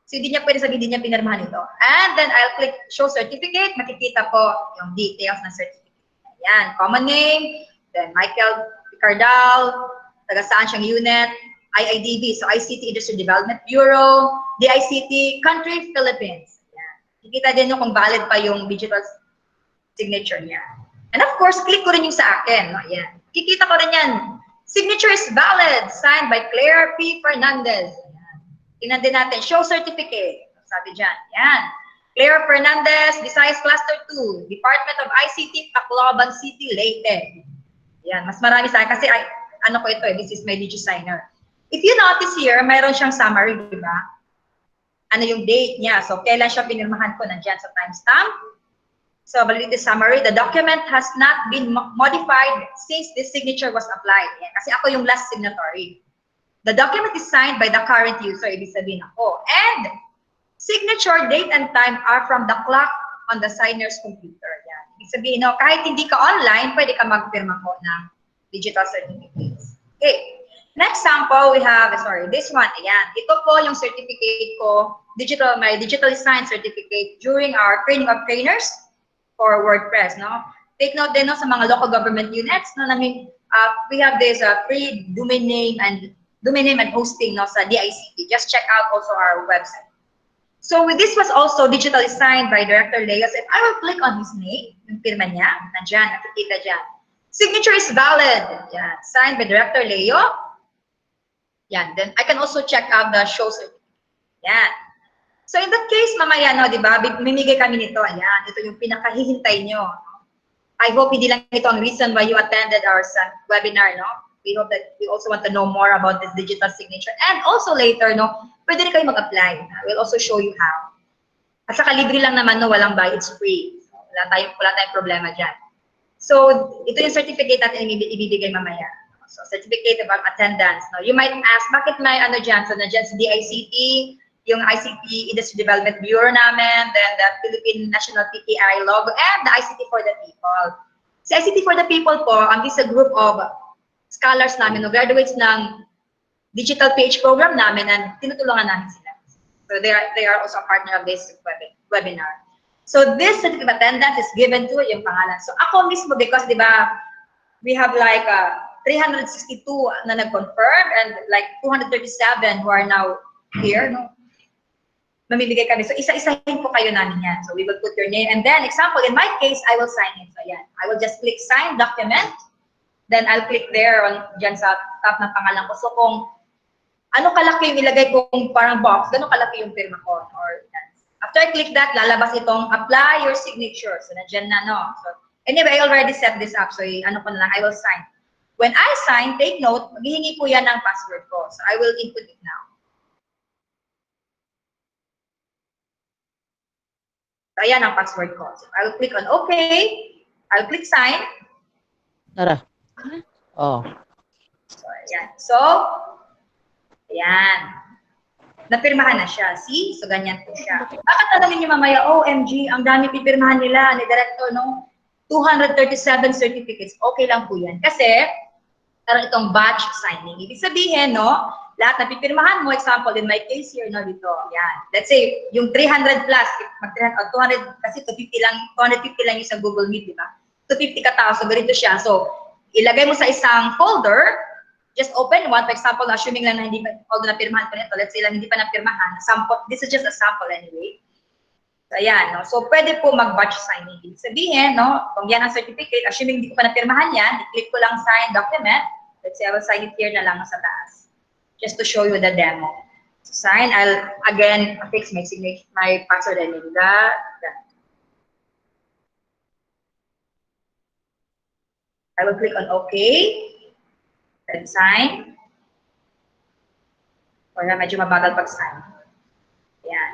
So hindi niya pwede sabihin, hindi niya pinirmahan ito. And then I'll click show certificate, makikita po yung details ng certificate. Yan, common name, then Michael Picardal, taga saan siyang unit, IIDB, so ICT Industry Development Bureau, DICT, country, Philippines. Kikita din kung valid pa yung digital signature niya. And of course, click ko rin yung sa akin. No? Ayan. Kikita ko rin yan. Signature is valid. Signed by Claire P. Fernandez. Ayan. Tingnan din natin. Show certificate. Sabi dyan. Ayan. Claire Fernandez, Visayas Cluster 2. Department of ICT, Tacloban City, Leyte. Ayan. Mas marami sa akin. Kasi ano ko ito eh. This is my DigiSigner. If you notice here, mayroon siyang summary, di ba? Ano yung date niya. So, kailan siya pinirmahan ko nandiyan sa timestamp. So, validity summary, the document has not been modified since this signature was applied. Yan. Kasi ako yung last signatory. The document is signed by the current user, ibig sabihin ako. And signature, date, and time are from the clock on the signer's computer. Yan. Ibig sabihin, no, kahit hindi ka online, pwede ka magpirma ko ng digital certificates. Okay. Next sample, we have, this one, ayan. Ito po yung certificate ko, my digitally signed certificate during our training of trainers for WordPress, no? Take note din, no, sa mga local government units, no, we have this free domain name and hosting, no, sa DICT. Just check out also our website. So this was also digitally signed by Director Leo. So if I will click on his name, yung firma niya, nandiyan, nakikita dyan. Signature is valid. Yan. Signed by Director Leo. Yan. Then I can also check out the show certificate. Yan. So in that case, mamaya, no, di ba, mimigay kami nito. Ayan. Ito yung pinakahihintay nyo. I hope hindi lang ito ang reason why you attended our webinar, no? We hope that you also want to know more about this digital signature. And also later, no, pwede rin kayo mag-apply. We'll also show you how. At saka libre lang naman, no, walang buy, it's free. So, wala tayong problema dyan. So, ito yung certificate natin ibibigay mamaya. So, certificate of attendance, no? You might ask, bakit may ano dyan? So, nandiyan si DICT, yung ICT Industry Development Bureau namin, then the Philippine National PTI logo, and the ICT for the People. Si ICT for the People po, ang is a group of scholars namin, no, graduates ng digital PH program namin, and tinutulungan namin sila. So, they are also a partner of this webinar. So, this certificate of attendance is given to yung pangalan. So, ako mismo, because, di ba, we have like 362 na nag-confirm and like 237 who are now here, no? Mamibigay kami. So, isa-isahin po kayo namin yan. So, we will put your name. And then, example, in my case, I will sign it. So, yan. I will just click sign document. Then, I'll click there on dyan sa top ng pangalan ko. So, kung ano kalaki yung ilagay kong parang box, gano'ng kalaki yung pirma ko. Or, after I click that, lalabas itong apply your signature. So, nandiyan na, no? So, anyway, I already set this up. So, ano ko na lang, I will sign. When I sign, take note, maghihingi po yan ng password ko. So, I will input it now. So, ayan ang password ko. So, I will click on OK. I'll click sign. Tara. Oh. So, ayan. So, ayan. Napirmahan na siya. See? So, ganyan po siya. Bakit tanongin niyo mamaya, OMG, ang dami pipirmahan nila ni Director, no? 237 certificates. Okay lang po yan. Kasi, parang itong batch signing. Ibig sabihin, no? Lahat na pipirmahan mo, example, in my case here, no, dito, yan. Let's say, yung 300 plus, 200, kasi 250 lang yung sa Google Meet, di ba? 250 ka tao, so ganito siya. So, ilagay mo sa isang folder, just open one, for example, assuming lang na hindi pa, although napirmahan pa nito, let's say lang hindi pa napirmahan, sample, this is just a sample anyway. So, ayan, no? So, pwede po mag-batch signing. Ibig sabihin, no? Kung yan ang certificate, assuming hindi ko pa napirmahan yan, i-click ko lang sign document. Let's say, I will sign it here na lang sa taas. Just to show you the demo. So, sign, I'll, again, fix my signature, my password and that. I will click on OK. Then sign. Or medyo mabagal pag-sign. Yan.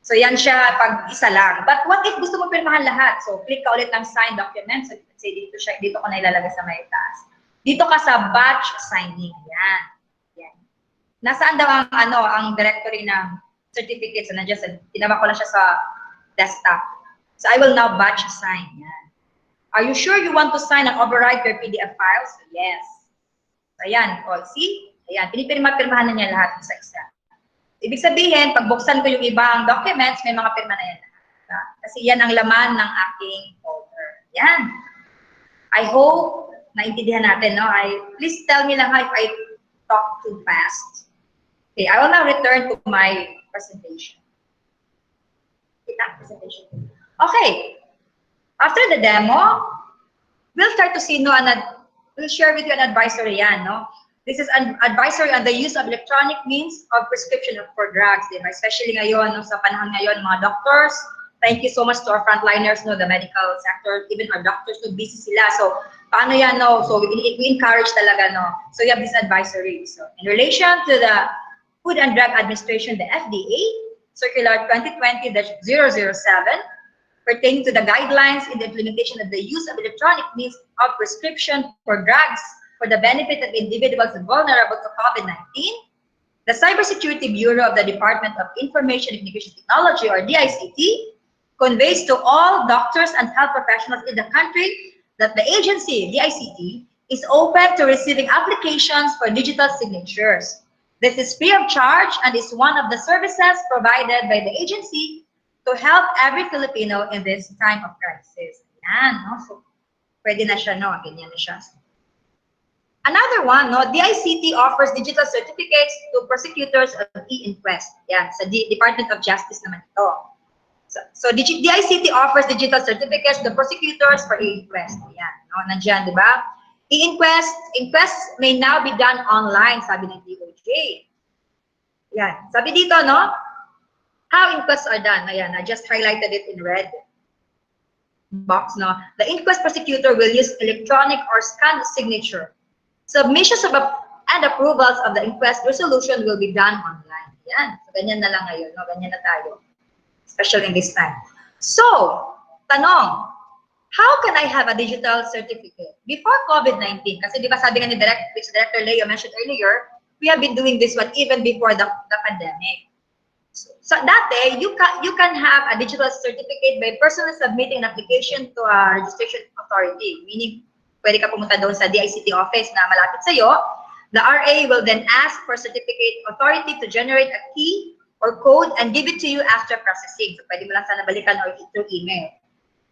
So, yan siya pag isa lang. But what if gusto mo pirmahan lahat? So, click ka ulit ng sign document. So, let's say dito siya, dito ko na ilalagay sa may taas. Dito ka sa batch signing. Yan. Yan. Nasaan daw ang, ang directory ng certificates? So, nandiyan sa, tinama ko lang siya sa desktop. So, I will now batch sign. Yan. Are you sure you want to sign and override your PDF files? So, yes. So, ayan. O, see? Ayan. Pinipirma-pirmahan na niya lahat sa isa. Ibig sabihin, pag buksan ko yung ibang documents, may mga pirma na yan. Kasi yan ang laman ng aking folder. Yan. I hope naintindihan natin, no? Please tell me lang if I talk too fast. Okay, I will now return to my presentation. Okay. After the demo, we'll start to see, no, we'll share with you an advisory yan, no? This is an advisory on the use of electronic means of prescription for drugs, diba? Especially ngayon, no, sa panahon ngayon, mga doctors, thank you so much to our frontliners, no, the medical sector, even our doctors, no, busy sila. So, paano yan, no? So, we encourage talaga, no? So, you have this advisory. So, in relation to the Food and Drug Administration, the FDA, Circular 2020-007, pertaining to the guidelines in the implementation of the use of electronic means of prescription for drugs for the benefit of individuals vulnerable to COVID-19, the Cybersecurity Bureau of the Department of Information and Communication Technology, or DICT, conveys to all doctors and health professionals in the country that the agency, DICT, is open to receiving applications for digital signatures. This is free of charge and is one of the services provided by the agency to help every Filipino in this time of crisis. Yan, no? So, pwede na siya, no? Ganyan na siya. Another one, no? DICT offers digital certificates to prosecutors of e-inquest. Yan, sa Department of Justice naman ito. So DICT offers digital certificates to prosecutors for e-inquest. Yan, no? Nandiyan, di ba? Inquests may now be done online, sabi ng DOJ. Yan, sabi dito, no? How inquests are done. Ayan, I just highlighted it in red box, no? The inquest prosecutor will use electronic or scanned signature. Submissions of and approvals of the inquest resolution will be done online. Yan, so ganyan na lang ngayon, no? Ganyan na tayo, especially in this time. So, tanong, how can I have a digital certificate? Before COVID-19, kasi di ba sabi nga ni which Director Leo mentioned earlier, we have been doing this one even before the pandemic. So dati, you can have a digital certificate by personally submitting an application to a registration authority. Meaning, pwede ka pumunta doon sa DICT office na malapit sa'yo. The RA will then ask for certificate authority to generate a key or code and give it to you after processing. So pwede mo lang sana balikan or through email.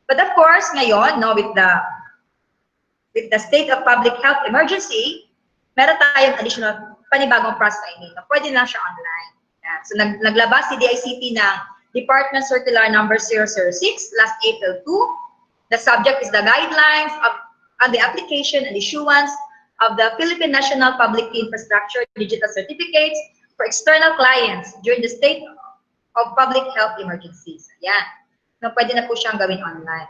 But of course, ngayon, no, with the state of public health emergency, meron tayong additional panibagong process na pwede lang siya online. Yeah. So naglabas si DICT ng Department Circular Number 006 last April 2. The subject is the guidelines on the application and issuance of the Philippine National Public Infrastructure Digital Certificates for external clients during the state of public health emergencies. Yan. No, pwede na po siyang gawin online.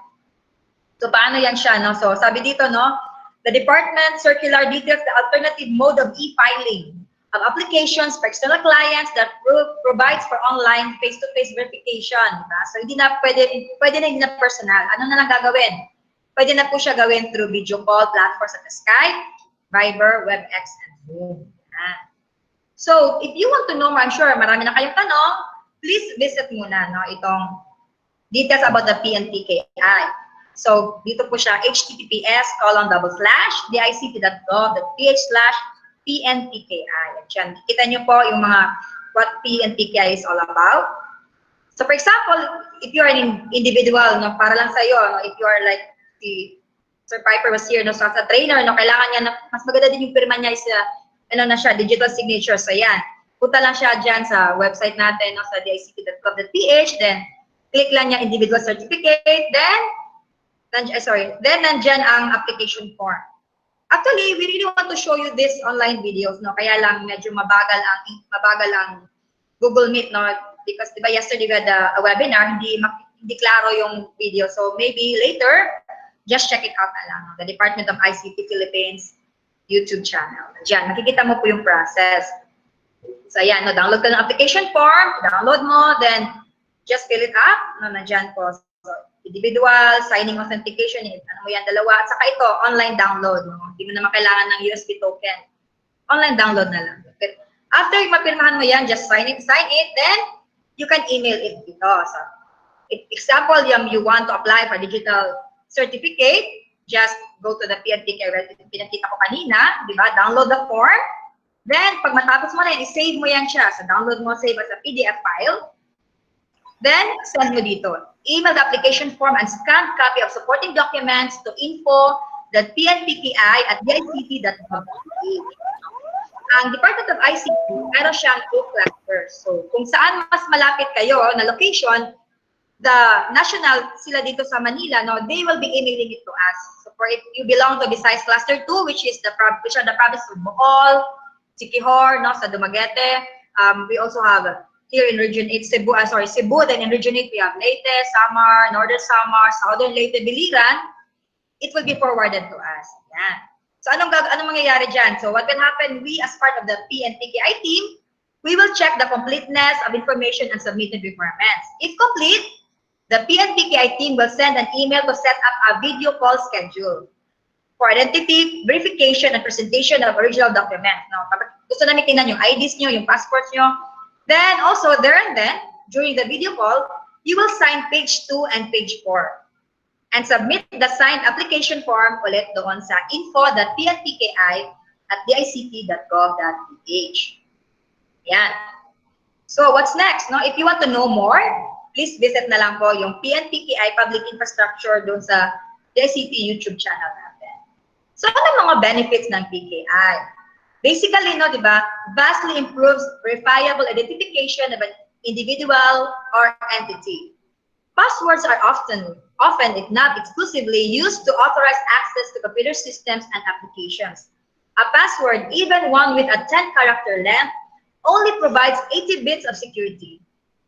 So paano yan siya? No? So sabi dito, no, the department circular details the alternative mode of e-filing of applications for external clients that provides for online face-to-face verification. Diba? So hindi na pwede na hindi na personal. Ano na lang gagawin? Pwede na po siya gawin through video call platforms like Skype, Viber, WebEx, and Zoom. So if you want to know more, I'm sure marami na kayong tanong, please visit muna no, itong details about the PNPKI. So dito po siya, https://dict.gov.ph/PNPKI. Diyan, kita nyo po yung mga what PNPKI is all about. So for example, if you are an individual, no, para lang sa'yo, no, if you are like si Sir Piper was here, no, so as a trainer, no, kailangan niya, mas maganda din yung pirma niya is ano na siya, digital signature. So yan, punta lang siya dyan sa website natin, no, sa dict.gov.ph, then click lang niya individual certificate, then nandyan ang application form. Actually, we really want to show you this online videos, no, kaya lang medyo mabagal ang Google Meet, no, because diba yesterday we had a webinar, hindi klaro yung video. So maybe later, just check it out na lang. The Department of ICT Philippines YouTube channel. Diyan, makikita mo po yung process. So ayan, no, download ka ng application form, download mo, then just fill it up. No, nandyan po. So, individual, signing authentication, ano mo yan, dalawa. At saka ito, online download. No? Hindi mo naman kailangan ng USB token. Online download na lang. But after mapirmahan mo yan, just sign it, then you can email it dito. So, example, you want to apply for digital certificate, just go to the PNPK website, pinakita ko kanina, di ba? Download the form. Then, pag matapos mo na yan, i-save mo yan siya. So, download mo, save as a PDF file. Then, send mo dito. Email the application form and scanned copy of supporting documents to info.pnpki@dict.gov.ph. Ang Department of ICT, meron siyang 2 clusters. So, kung saan mas malapit kayo na location, the national sila dito sa Manila, no, they will be emailing it to us. So for if you belong to Visayas Cluster 2, which are the province of Bohol, Siquijor, no, sa Dumaguete. We also have here in Region 8, Cebu, then in Region 8 we have Leyte, Samar, Northern Samar, Southern Leyte, Biliran. It will be forwarded to us. Yan. So anong mangyayari dyan? So what will happen, we as part of the PNPKI team, we will check the completeness of information and submitted requirements. If complete, the PNPKI team will send an email to set up a video call schedule for identity, verification, and presentation of original documents. Now, gusto namin tingnan yung IDs nyo, yung passports nyo. Then, also, there and then, during the video call, you will sign page 2 and page 4. And submit the signed application form ulit doon sa info.pnpki@dict.gov.ph. Yan. So, what's next? No? If you want to know more, please visit na lang po yung PNPKI Public Infrastructure doon sa DICT YouTube channel natin. So, ano mga benefits ng PKI? Basically, no, di ba, vastly improves verifiable identification of an individual or entity. Passwords are often, if not exclusively, used to authorize access to computer systems and applications. A password, even one with a 10-character length, only provides 80 bits of security.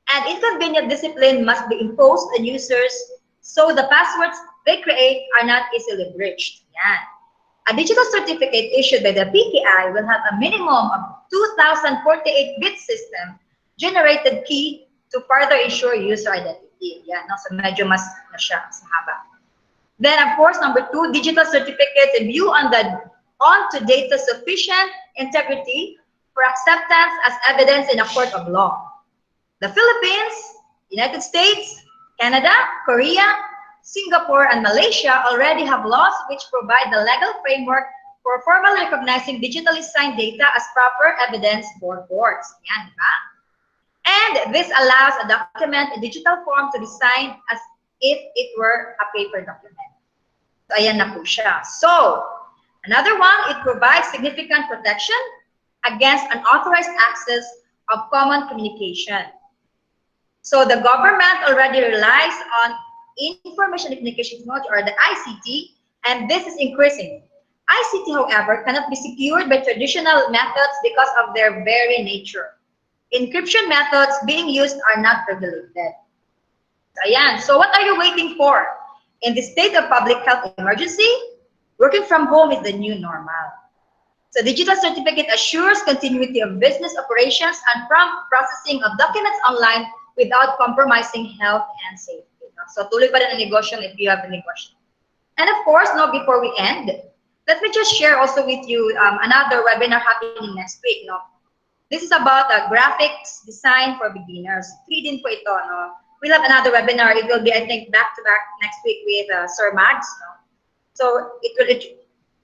And inconvenient discipline must be imposed on users so the passwords they create are not easily breached. Yan. A digital certificate issued by the PKI will have a minimum of 2,048-bit system generated key to further ensure user identity. Yan, no? So medyo mas na siya, mas haba. Then, of course, number 2, digital certificates view onto data sufficient integrity for acceptance as evidence in a court of law. The Philippines, United States, Canada, Korea, Singapore, and Malaysia already have laws which provide the legal framework for formally recognizing digitally signed data as proper evidence for courts. Yan, diba? And this allows a document in digital form to be signed as if it were a paper document. So, ayan na po siya. So, another one, it provides significant protection against unauthorized access of common communication. So, the government already relies on information and communication technology, or the ICT, and this is increasing. ICT, however, cannot be secured by traditional methods because of their very nature. Encryption methods being used are not regulated. So, ayan. So what are you waiting for? In the state of public health emergency, working from home is the new normal. So digital certificate assures continuity of business operations and prompt processing of documents online without compromising health and safety. So tuloy pa rin ang negosyo if you have a negosyo. And of course, no, before we end, let me just share also with you another webinar happening next week. No? This is about graphics design for beginners. Free din po ito. No? We'll have another webinar. It will be, I think, back-to-back next week with Sir Mags. No? So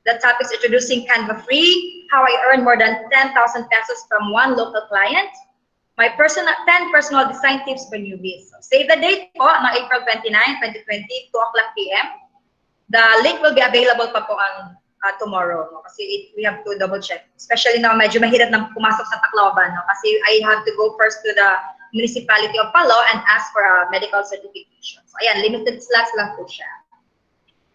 the topic is introducing Canva Free, how I earned more than 10,000 pesos from one local client. My 10 personal design tips for newbies. So, save the date po, April 29, 2020, 2 o'clock p.m. The link will be available pa po on tomorrow. No? Kasi we have to double check. Especially now, medyo mahirap na pumasok sa Tacloban. No? Kasi I have to go first to the municipality of Palo and ask for a medical certification. So ayan, limited slots lang po siya.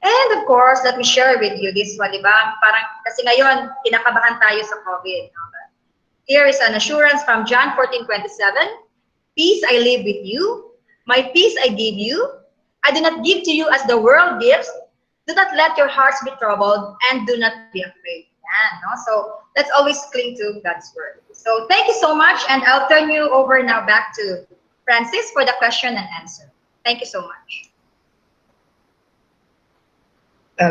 And of course, let me share with you this one, di ba? Parang, kasi ngayon, kinakabahan tayo sa COVID. No? Here is an assurance from John 14:27. Peace I leave with you. My peace I give you. I do not give to you as the world gives. Do not let your hearts be troubled and do not be afraid. Yeah, no? So let's always cling to God's word. So thank you so much, and I'll turn you over now back to Francis for the question and answer. Thank you so much.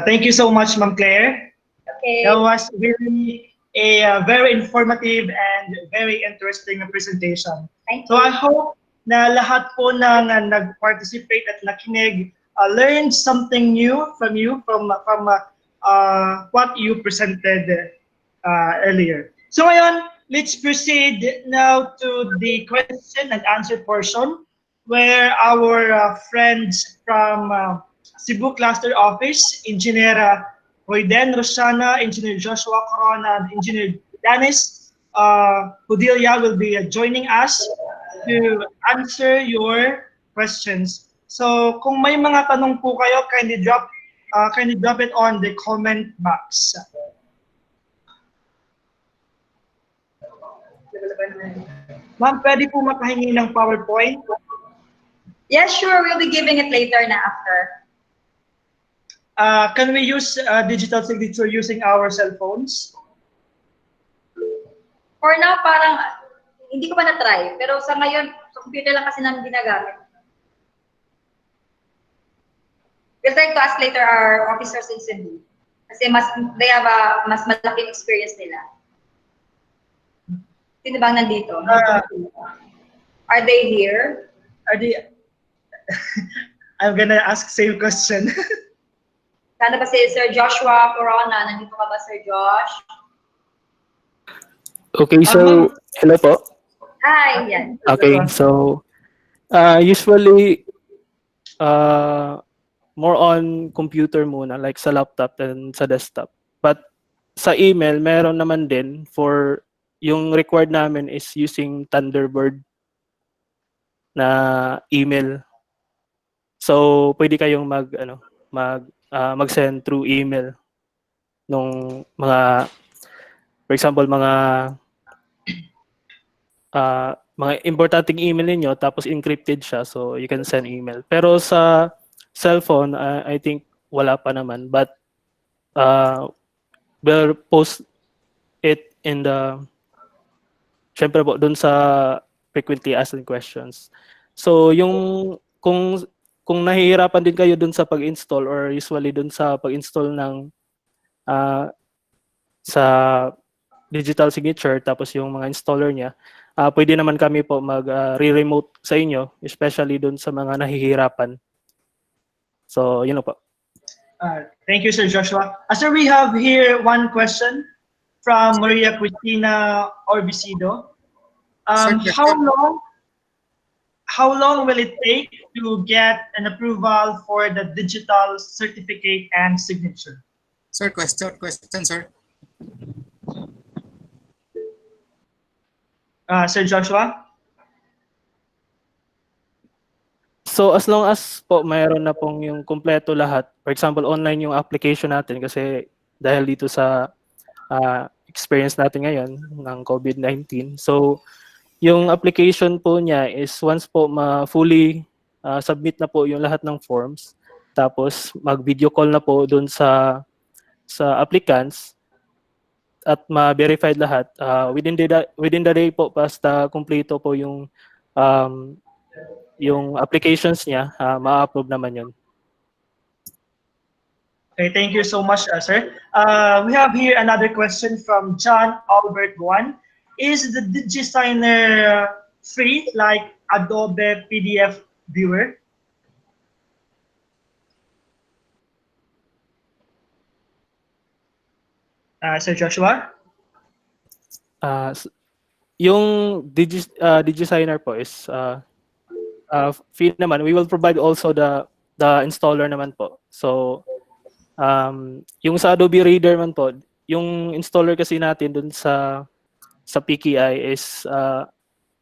Thank you so much, Ma'am Claire. Okay. That was really a very informative and very interesting presentation. Thank you. So I hope na lahat po ng nag-participate at nakinig learned something new from you, from what you presented earlier. So ngayon, let's proceed now to the question and answer portion, where our friends from Cebu Cluster Office, Engineer Royden Rosana, Engineer Joshua Corona, and Engineer Dennis Hudilia will be joining us to answer your questions. So kung may mga tanong po kayo, kindly drop it on the comment box. Ma'am, pwede po makahingi ng PowerPoint? Yes, sure. We'll be giving it later na after. Can we use digital signature using our cell phones? For now, parang hindi ko pa na-try. Pero sa ngayon, sa computer lang kasi namin ginagamit. We'll try to ask later our officers in Cebu. Kasi they have a mas malaking experience nila. Sino bang nandito? Are they here? Are they? I'm gonna ask same question. Sana ba si Sir Joshua Corona? Nandito ka ba, Sir Josh? Okay, so hello po. Hi, yan. Okay, so usually more on computer muna, like sa laptop and sa desktop. But sa email, meron naman din for yung required namin is using Thunderbird na email. So pwede kayong mag-send through email nung mga, for example, mga importanteng email niyo tapos encrypted siya, so you can send email. Pero sa cellphone, I think wala pa naman, but we'll post it in the, syempre po, dun sa frequently asked questions. So yung kung kung nahihirapan din kayo dun sa pag-install or usually dun sa pag-install ng sa digital signature tapos yung mga installer niya, pwede naman kami po mag-re-remote sa inyo, especially dun sa mga nahihirapan. So, yun po. Thank you, Sir Joshua. Sir, we have here one question from Maria Cristina Orbicido. How long will it take to get an approval for the digital certificate and signature? Sir, question, sir. Sir Joshua? So as long as po mayroon na pong yung kumpleto lahat, for example, online yung application natin kasi dahil dito sa experience natin ngayon ng COVID-19. So yung application po niya is once po fully submit na po yung lahat ng forms, tapos mag-video call na po doon sa applicants at ma-verified lahat within the day po basta kumpleto po yung applications niya, ma-upload naman yun. Okay, thank you so much, sir. We have here another question from John Albert Juan. Is the DigiSigner free like Adobe PDF Viewer? Sir Joshua? Yung DigiSigner po is free naman. We will provide also the installer naman po. So yung sa Adobe Reader man po, yung installer kasi natin dun sa PKI is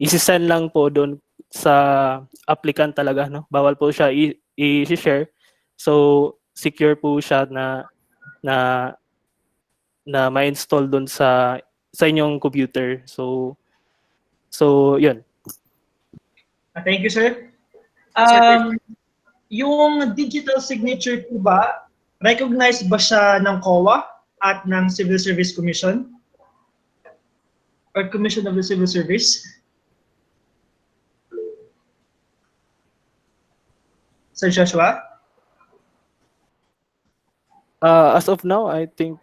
isi-send lang po dun sa applicant talaga, no? Bawal po siya i-share. So secure po siya na ma-install dun sa inyong computer. So yun. Thank you, sir. Yung digital signature po ba, recognized ba siya ng COA at ng Civil Service Commission? Or Commission of the Civil Service? Sir Joshua? As of now, I think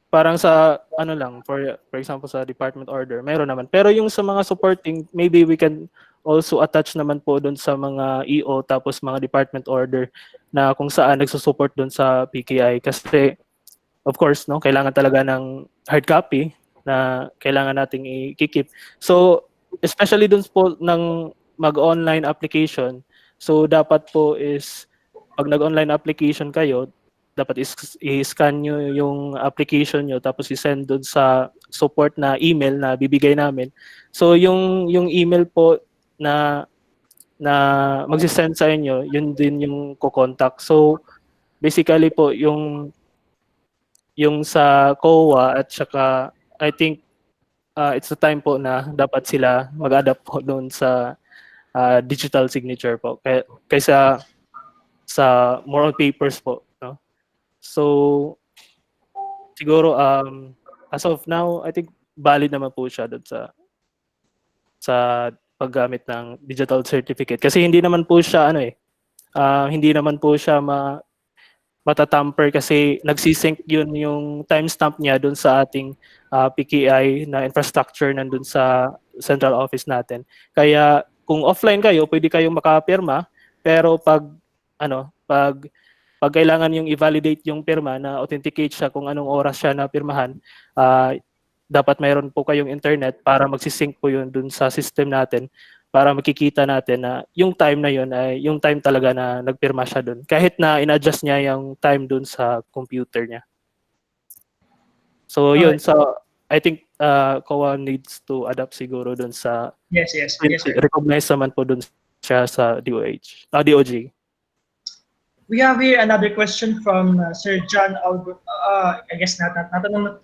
parang sa ano lang, for example sa department order, meron naman. Pero yung sa mga supporting, maybe we can also attach naman po doon sa mga EO tapos mga department order na kung saan nagsusupport doon sa PKI kasi of course, no, kailangan talaga ng hard copy na kailangan nating i-keep. So, especially doon po ng mag-online application, so dapat po is pag nag-online application kayo, dapat i-scan nyo yung application nyo tapos i-send doon sa support na email na bibigay namin. So yung email po na magsisend sa inyo, yun din yung ko-contact. So basically po yung sa COA at saka I think it's the time po na dapat sila mag-adapt po doon sa digital signature po kaysa sa more on papers po, no? So siguro as of now I think valid naman po siya doon sa paggamit ng digital certificate kasi hindi naman po siya hindi naman po siya matatamper kasi nagsisync yun yung timestamp niya doon sa ating PKI na infrastructure nandun sa central office natin. Kaya kung offline kayo, pwede kayong makapirma, pero pag kailangan yung i-validate yung pirma na authenticate siya kung anong oras siya na pirmahan, dapat mayroon po kayong internet para magsisync po yun dun sa system natin para makikita natin na yung time na yun ay yung time talaga na nagpirma siya dun. Kahit na in-adjust niya yung time dun sa computer niya. So yun, so I think COA needs to adapt siguro dun sa Yes, recognize naman po dun siya sa DOJ. We have here another question from Sir John Albert. I guess natanong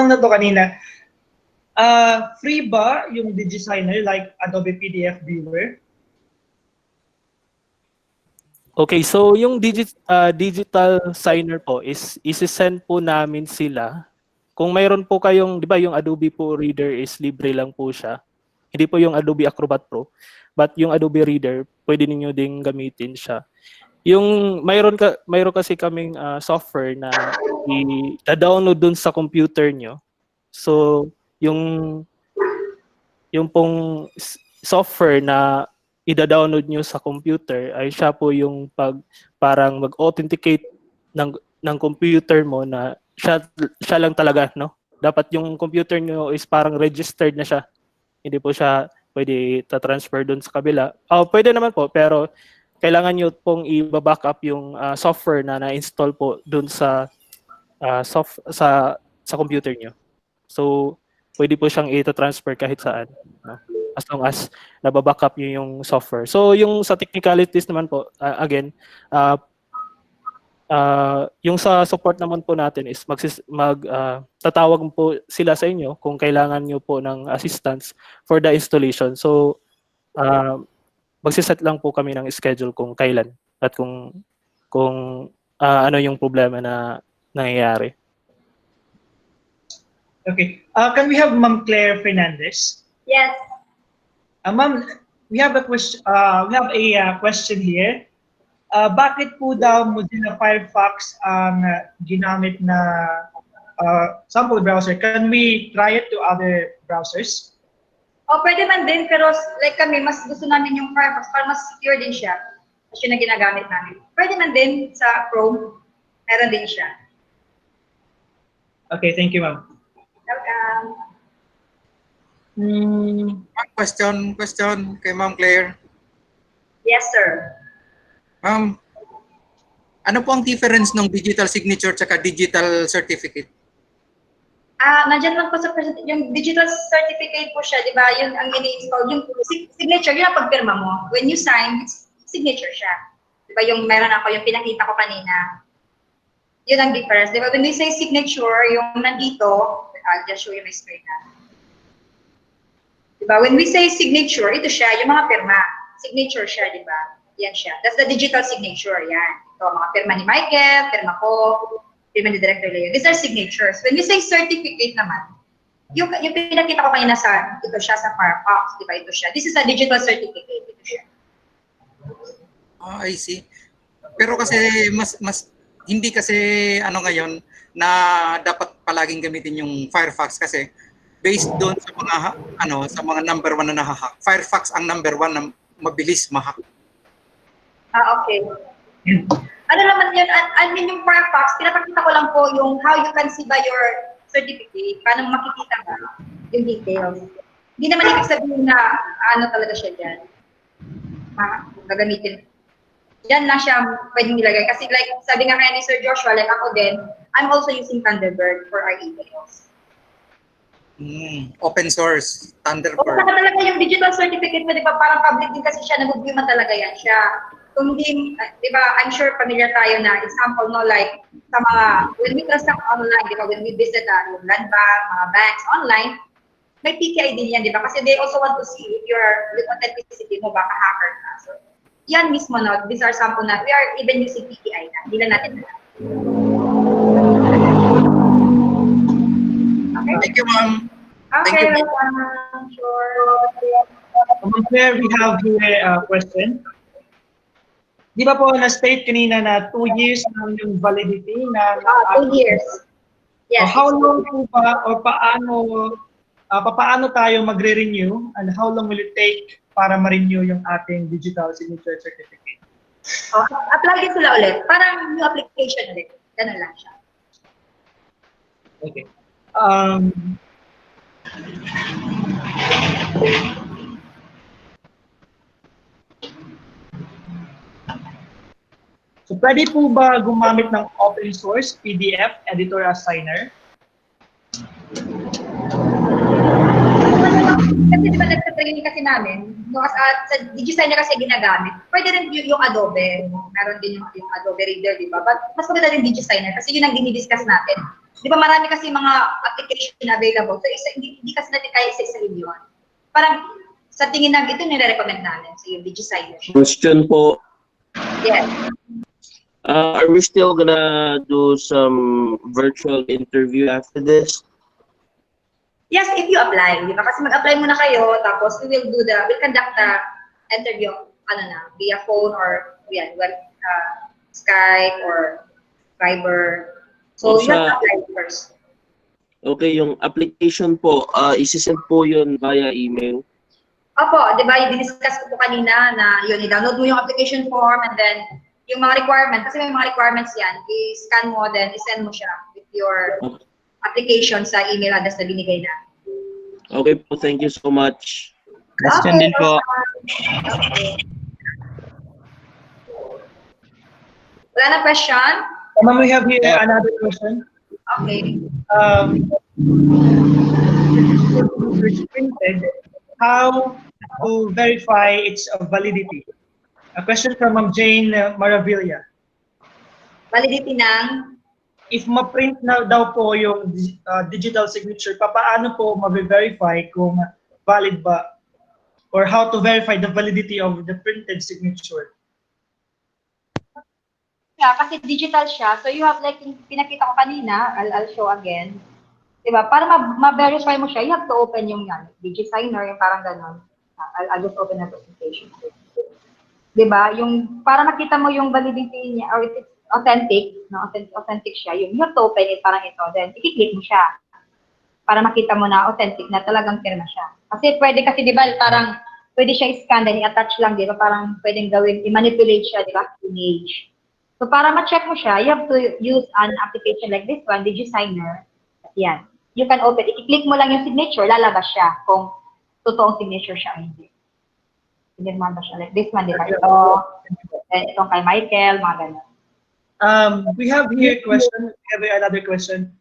na to kanina. Free ba yung DigiSigner like Adobe PDF Viewer? Okay, so yung digital signer po is isi-send po namin sila. Kung mayroon po kayong, di ba yung Adobe po Reader is libre lang po siya. Hindi po yung Adobe Acrobat Pro, but yung Adobe Reader, pwede niyo ding gamitin siya. Yung mayroon kasi kaming software na i-download dun sa computer nyo. So, yung pong software na i-download nyo sa computer ay siya po yung parang mag-authenticate ng computer mo na siya lang talaga, no? Dapat yung computer nyo is parang registered na siya. Hindi po siya pwede ta-transfer doon sa kabila. Pwede naman po, pero kailangan nyo pong i-backup yung software na na-install po doon sa computer nyo. So, pwede po siyang i-transfer kahit saan. No? As long as nababackup nyo yung software. So, yung sa technicalities naman po, again, yung sa support naman po natin is tatawag po sila sa inyo kung kailangan nyo po ng assistance for the installation. So, magsiset lang po kami ng schedule kung kailan at kung ano yung problema na nangyayari. Okay. Can we have Ma'am Claire Fernandez? Yes. Ma'am, we have a question here. Bakit po daw Mozilla Firefox ang ginamit na sample browser? Can we try it to other browsers? Pwede man din, pero like kami, mas gusto namin yung Firefox para mas secure din siya. Kasi yun na ginagamit namin. Pwede man din sa Chrome, meron din siya. Okay, thank you, ma'am. Welcome. Question kay Ma'am Claire. Yes, sir. Ma'am, ano po ang difference ng digital signature at digital certificate? Nandyan lang po sa yung digital certificate po siya, di ba? Yun ang ini-install. Yung signature, yun ang pagpirma mo. When you sign, signature siya. Di ba? Yung meron ako, yung pinakita ko kanina. Yun ang difference. Di ba? When we say signature, yung nandito, I'll just show you my screen na. Di ba? When we say signature, ito siya, yung mga pirma. Signature siya, di ba? Yan siya. That's the digital signature. Yan. Ito, mga pirma ni Michael, pirma ko, pirma ni Director Leo. These are signatures. When we say certificate naman, yung pinakita ko kanina ito siya sa Firefox, di ba? Ito siya. This is a digital certificate. Ito siya. I see. Pero kasi mas hindi kasi ano ngayon na dapat palaging gamitin yung Firefox kasi based doon sa mga number 1 na nahahack. Firefox ang number 1 na mabilis mahack. Okay. Ano naman yun, I mean yung Firefox, pinapakita ko lang po yung how you can see by your certificate, paano makikita ba yung details. Hindi naman ibig sabihin na ano talaga siya dyan. Gagamitin. Diyan lang siya pwedeng nilagay. Kasi like, sabi nga kaya ni Sir Joshua, like ako din, I'm also using Thunderbird for our emails. Open source, Thunderbird. Saka talaga yung digital certificate mo, di ba, parang public din kasi siya, nag-view man talaga yan siya. Kung hindi, di ba, I'm sure familiar tayo na example, no, like, sa mga, when we transact online, di ba, when we visit yung land bank, mga banks online, may PKI din yan, di ba? Kasi they also want to see if your authenticity mo, baka hacker ka. So, yan mismo, no, these are sample na, we are even using PKI na, hindi lang natin na. Okay? Thank you, ma'am. Okay, Thank you. Sure. Here we have a question. Di ba po na-state kanina na 2 years na yung validity na 2 years. Yes. How long po ba o paano tayo magre-renew and how long will it take para ma-renew yung ating digital signature certificate? Apply din sila ulit. Parang new application ulit. Ganun lang siya. Okay. So, pwede po ba gumamit ng open source PDF editor as signer? Kasi di ba nagsa-training kasi namin, sa DigiSigner kasi ginagamit, pwede rin yung Adobe, meron din yung Adobe Reader, di ba? But mas maganda rin DigiSigner kasi yun ang dinidiscuss natin. Di ba marami kasi mga application available, so hindi kasi natin kaya isa-isahin yun. Parang sa tingin namin, ito nire-recommend namin, so yung DigiSigner. Question po. Yes. Are we still gonna do some virtual interview after this? Yes, if you apply, di ba? Kasi mag-apply muna kayo, tapos we'll conduct the interview, via phone or Skype or Viber. So, you have to apply first. Okay, yung application po, isi-send po yun via email. Opo, di ba, i-discuss ko po kanina na yun, i-download mo yung application form and then yung mga requirements, kasi may mga requirements yan, i-scan mo, then i-send mo siya with your application sa email address na binigay na. Okay po, thank you so much. Question din po. Okay. Wala na question? Ma'am, we have here another question. Okay. Printed, how to verify its validity? A question from Ma'am Jane Maravilla. Validity ng? If ma-print na daw po yung digital signature, paano po ma-verify kung valid ba? Or how to verify the validity of the printed signature? Yeah, kasi digital siya. So you have like, pinakita ko kanina, I'll show again. Diba? Para ma-verify mo siya, you have to open yung DigiSigner, yung parang gano'n. I'll just open the presentation. Diba? Yung, para makita mo yung validity niya, or it's authentic, no? Authentic siya, you have to open it, parang ito. Then, i-click mo siya. Para makita mo na authentic na talagang firma siya. Kasi pwede kasi, diba, parang, pwede siya i-scan, then i-attach lang, diba? Parang pwedeng gawin, i-manipulate siya, diba? Image. So, para ma-check mo siya, you have to use an application like this one, DigiSigner. Yan. You can open it. I-click mo lang yung signature, lalabas siya kung totoong signature siya o hindi. Pinirma ba siya? Like this one, di ba? Ito, then itong kay Michael, mga ganun. We have here a question. We have another question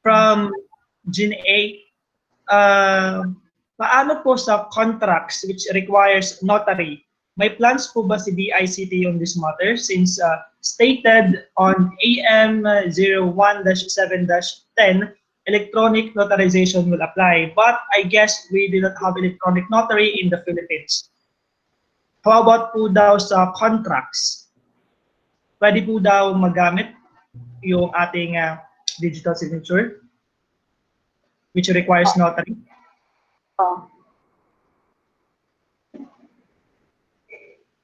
from Jean A. Paano po sa contracts which requires notary? May plans po ba si DICT on this matter since stated on AM 01-7-10 electronic notarization will apply, but I guess we do not have electronic notary in the Philippines. How about po daw sa contracts? Pwede po daw magamit yung ating digital signature which requires notary?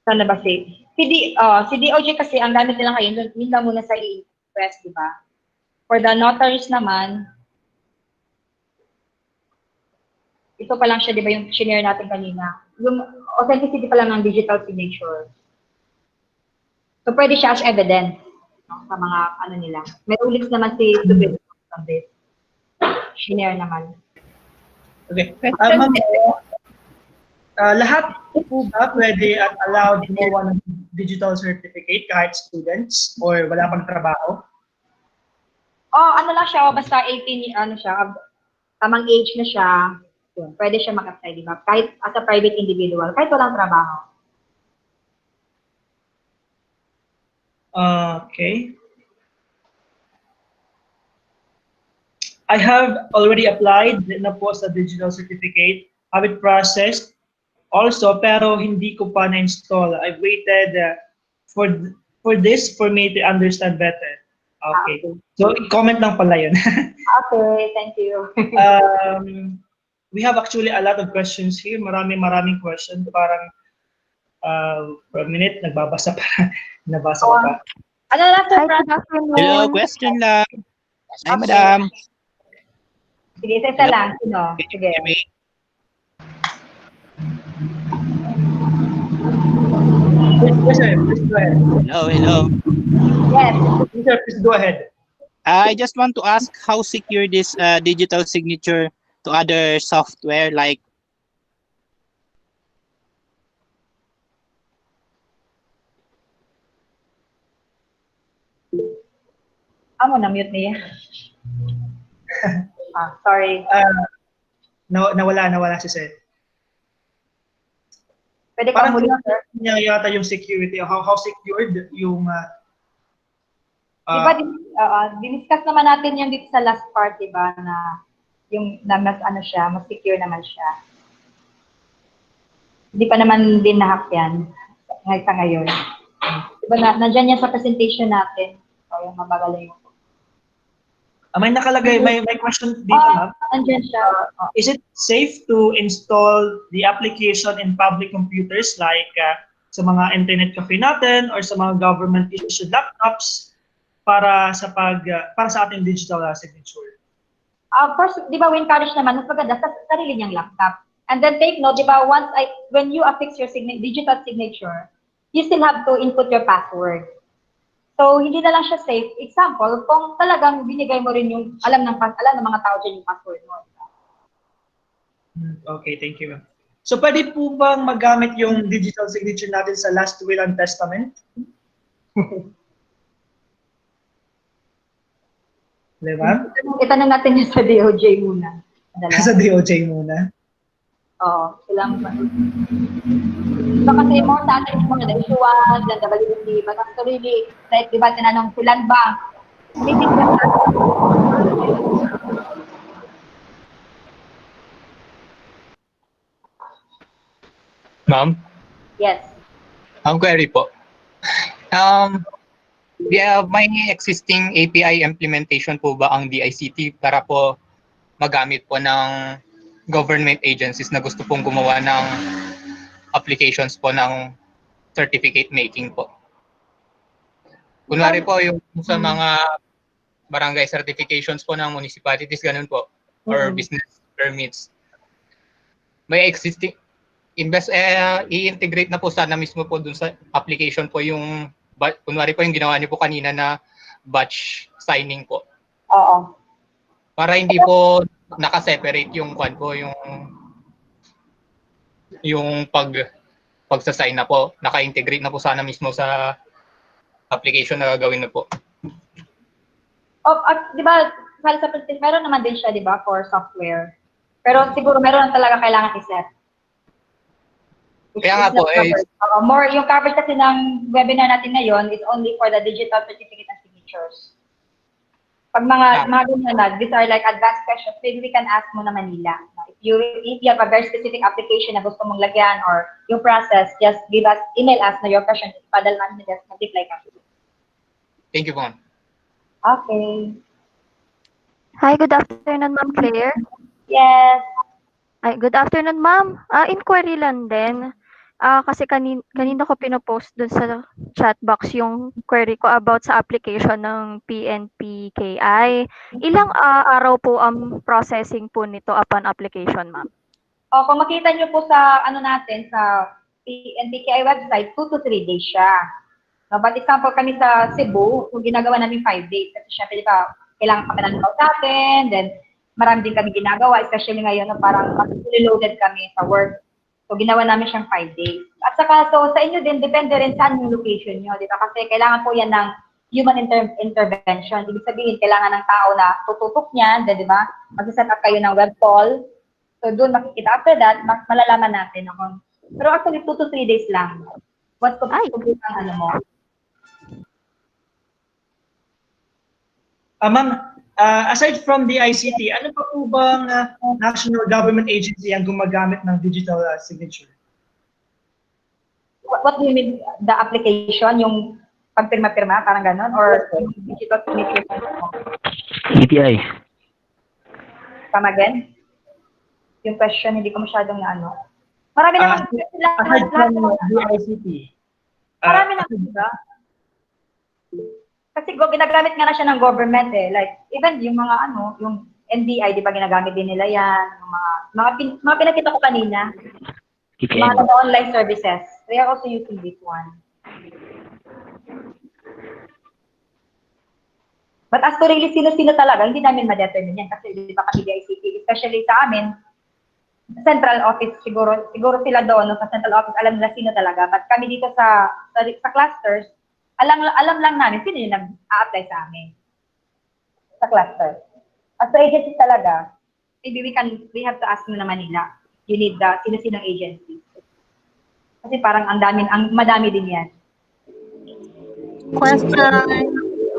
Sana ba si DOJ kasi ang gamit nila ngayon, yun lang muna sa e-press, di ba? For the notaries naman, ito pa lang siya, di ba, yung shinare natin kanina. Yung authenticity pa lang ng digital signature. So, pwede siya as evidence, no, sa mga ano nila. May rulings naman si Tubig on this. Shinare naman. Okay. Lahat po ba pwede at allowed gumawa ng digital certificate kahit students or wala pang trabaho? Ano lang siya, basta 18, ano siya, tamang age na siya, yun, pwede siya mag-apply, di ba? Kahit as a private individual, kahit walang trabaho. Okay. I have already applied na po sa digital certificate. Have it processed also, pero hindi ko pa na-install. I've waited for this for me to understand better. Okay. So, comment lang pala yun. Okay, thank you. We have actually a lot of questions here. Maraming questions. Parang for a minute, nabasa pa pa. Ano lang po, Hello, question lang. Hi, madam. Sige, isa lang. Sino? Sige. Please go ahead. Hello. Yes. Please go ahead. I just want to ask how secure this digital signature to other software like Na-mute niya. Sorry. Nawala si Seth. Pwede ka muli, sir. Niya yata yung security, how secured yung diba, diniscuss naman natin yung dito sa last part, diba, na yung na mas ano siya, mas secure naman siya. Hindi pa naman din na-hack yan ngayon. Diba, nandyan yan sa presentation natin. So, yung mabagaling. May nakalagay, may question dito, ma'am. Andyan siya. Is it safe to install the application in public computers like sa mga internet cafe natin or sa mga government issued laptops para sa ating digital signature? First, di ba, we encourage naman, mas maganda sa sarili niyang laptop. And then take note, di ba, when you affix your digital signature, you still have to input your password. So, hindi na lang siya safe. Example, kung talagang binigay mo rin yung alam ng mga tao dyan yung password mo. Okay, thank you, ma'am. So, pwede po bang magamit yung digital signature natin sa last will and testament? Di ba? Itanong natin yun sa DOJ muna. Sa DOJ muna? Oo, silang ba? So, kasi more sa atin mo na issuance, and WD, but actually, like, di ba, tinanong silan ba? Meeting ba? Ma'am? Yes. Query po. May existing API implementation po ba ang DICT para po magamit po ng government agencies na gusto pong gumawa ng applications po ng certificate making po? Kunwari po yung sa mga barangay certifications po ng municipalities, ganun po, or business permits. May existing, i-integrate na po sana mismo po dun sa application po yung, kunwari po yung ginawa niyo po kanina na batch signing po. Oo. Para hindi po naka-separate yung yung pagsa-sign na po, naka-integrate na po sana mismo sa application na gagawin na po. Di ba, sa meron naman din siya, di ba, for software. Pero siguro meron lang talaga kailangan i-set. Kaya nga po, more yung coverage kasi ng webinar natin ngayon is only for the digital certificate and signatures. Pag mga ganyan na, these are like advanced questions, maybe we can ask mo na Manila. If you have a very specific application na gusto mong lagyan or yung process, just email us na your question, padal namin just multiply ka. Thank you, ma'am. Okay. Hi, good afternoon, Ma'am Claire. Yes. Hi, good afternoon, Ma'am. Inquiry lang din. Kasi kanina ko pinopost dun sa chat box yung query ko about sa application ng PNPKI. Ilang araw po ang processing po nito upon application, Ma'am? Kung makita nyo po sa natin sa PNPKI website, 2 to 3 days siya. But example, kami sa Cebu, kung ginagawa namin 5 days, kasi syempre, di ba, kailangan kami ng sa atin, then marami din kami ginagawa, especially ngayon, parang fully loaded kami sa work. So, ginawa namin siyang 5 days. At saka, so, sa inyo din, depende rin saan yung location nyo, di ba? Kasi kailangan po yan ng human intervention. Ibig sabihin, kailangan ng tao na tututok niyan, di ba? Mag-set up kayo ng web call. So, doon makikita. After that, malalaman natin. Pero actually, 2 to 3 days lang. What's complete ang mo? Ma'am, aside from the ICT, ano pa po bang national government agency ang gumagamit ng digital signature? What do you mean? The application, yung pagpirma-pirma, parang ganon? Or yung digital signature? ETI. Come again? Yung question, hindi ko masyadong na Marami naman sila. Aside from the ICT. Marami naman sila. Kasi ginagamit nga na siya ng government Like, even yung mga yung NBI, di ba ginagamit din nila yan? Yung mga pinakita ko kanina. Mga online services. We are also using this one. But as to really sino-sino talaga, hindi namin ma-determine yan. Kasi di ba kami DICT, especially sa amin, central office, siguro sila doon, sa central office, alam nila sino talaga. But kami dito sa clusters, alam lang namin sino yung nag-a-apply sa amin. Sa cluster. As to agencies talaga, maybe we have to ask mo na Manila. You need the sino-sinong agency. Kasi parang madami din yan. Question.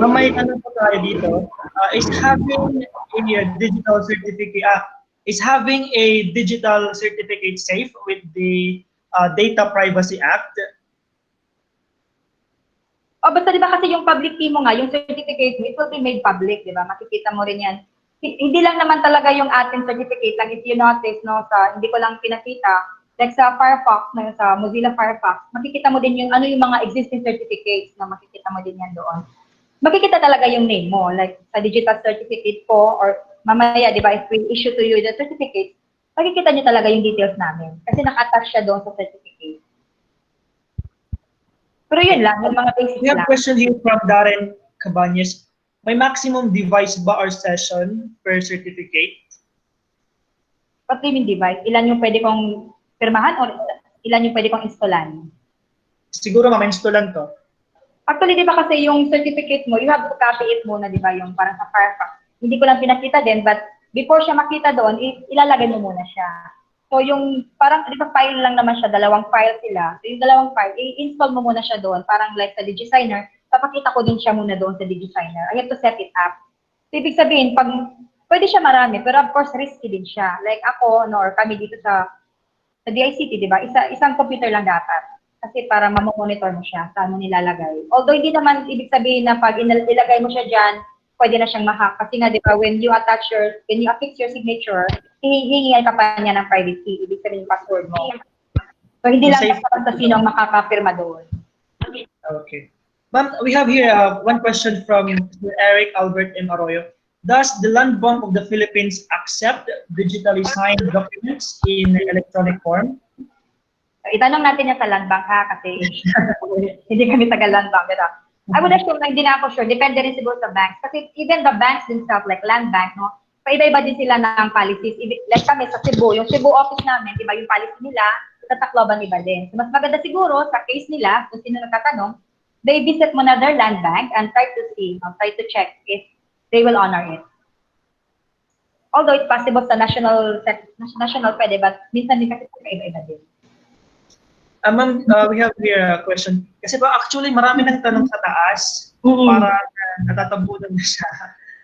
May po tayo dito. Is having a digital certificate safe with the Data Privacy Act? O basta di ba kasi yung public key mo nga, yung certificate mo, it will be made public, di ba? Makikita mo rin yan. Hindi lang naman talaga yung ating certificate lang. If you notice, no, hindi ko lang pinakita, like sa Firefox, sa Mozilla Firefox, makikita mo din yung ano yung mga existing certificates na makikita mo din yan doon. Makikita talaga yung name mo, like sa digital certificate po, or mamaya, di ba, if we issue to you the certificate, makikita nyo talaga yung details namin. Kasi naka-attach siya doon sa certificate. Pero yun lang, yung mga basics We have lang. a question here from Darren Cabañas. May maximum device ba or session per certificate? What do you mean device? Ilan yung pwede kong pirmahan or ilan yung pwede kong installan? Siguro ma-installan to. Actually, di ba kasi yung certificate mo, you have to copy it muna, di ba, yung parang sa Firefox. Hindi ko lang pinakita din, but before siya makita doon, ilalagay mo muna siya. So yung parang, di ba file lang naman siya, dalawang file sila. So yung dalawang file, i-install mo muna siya doon, parang like sa DigiSigner, papakita ko din siya muna doon sa DigiSigner. I have to set it up. So ibig sabihin, pwede siya marami, pero of course risky din siya. Like ako, or kami dito sa DICT, di ba, isang computer lang dapat. Kasi para mamonitor mo siya, saan mo nilalagay. Although hindi naman ibig sabihin na pag ilagay mo siya dyan, pwede na siyang ma-hack. Kasi nga, di ba, when you affix your signature, hihingihan ka pa niya ng private key. Ibig sabihin yung password mo. So, hindi lang basta sino ang makakapirma doon. Okay. Ma'am, we have here one question from Mr. Eric Albert M. Arroyo. Does the Land Bank of the Philippines accept digitally signed documents in electronic form? Itanong natin yan sa Land Bank, ha? Kasi hindi kami taga Land Bank. Pero I would assume na hindi na ako sure. Depende rin siguro sa banks. Kasi even the banks themselves, like Land Bank, no? Paiba-iba din sila ng policies. Like kami sa Cebu, yung Cebu office namin, di ba, yung policy nila, sa Tacloban iba din. So mas maganda siguro sa case nila, kung sino nagtatanong, they visit muna their Land Bank and try to check if they will honor it. Although it's possible sa national pwede, but minsan din kasi paiba-iba din. Ma'am, we have here a question. Kasi ba actually marami nang tanong sa taas para natatabunan na siya.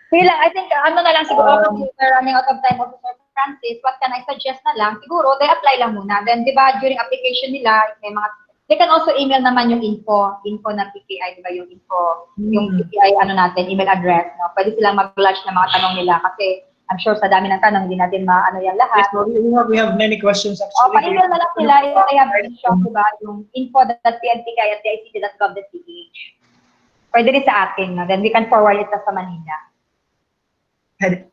Sige lang, I think ano na lang siguro kasi we're running out of time, Officer Francis, what can I suggest na lang? Siguro, they apply lang muna. Then, di ba, during application nila, may mga, they can also email naman yung info na PKI, di ba, yung info, yung PKI, natin, email address, no? Pwede silang mag-lodge ng mga tanong nila kasi I'm sure sa dami ng tanong, hindi natin maano yan lahat. Yes, we have many questions actually. Pa-email na lang sila, I have been shocked, diba, yung info.pnpki@dictt.gov.ph. Pwede rin sa atin, no? Then we can forward it sa Manila.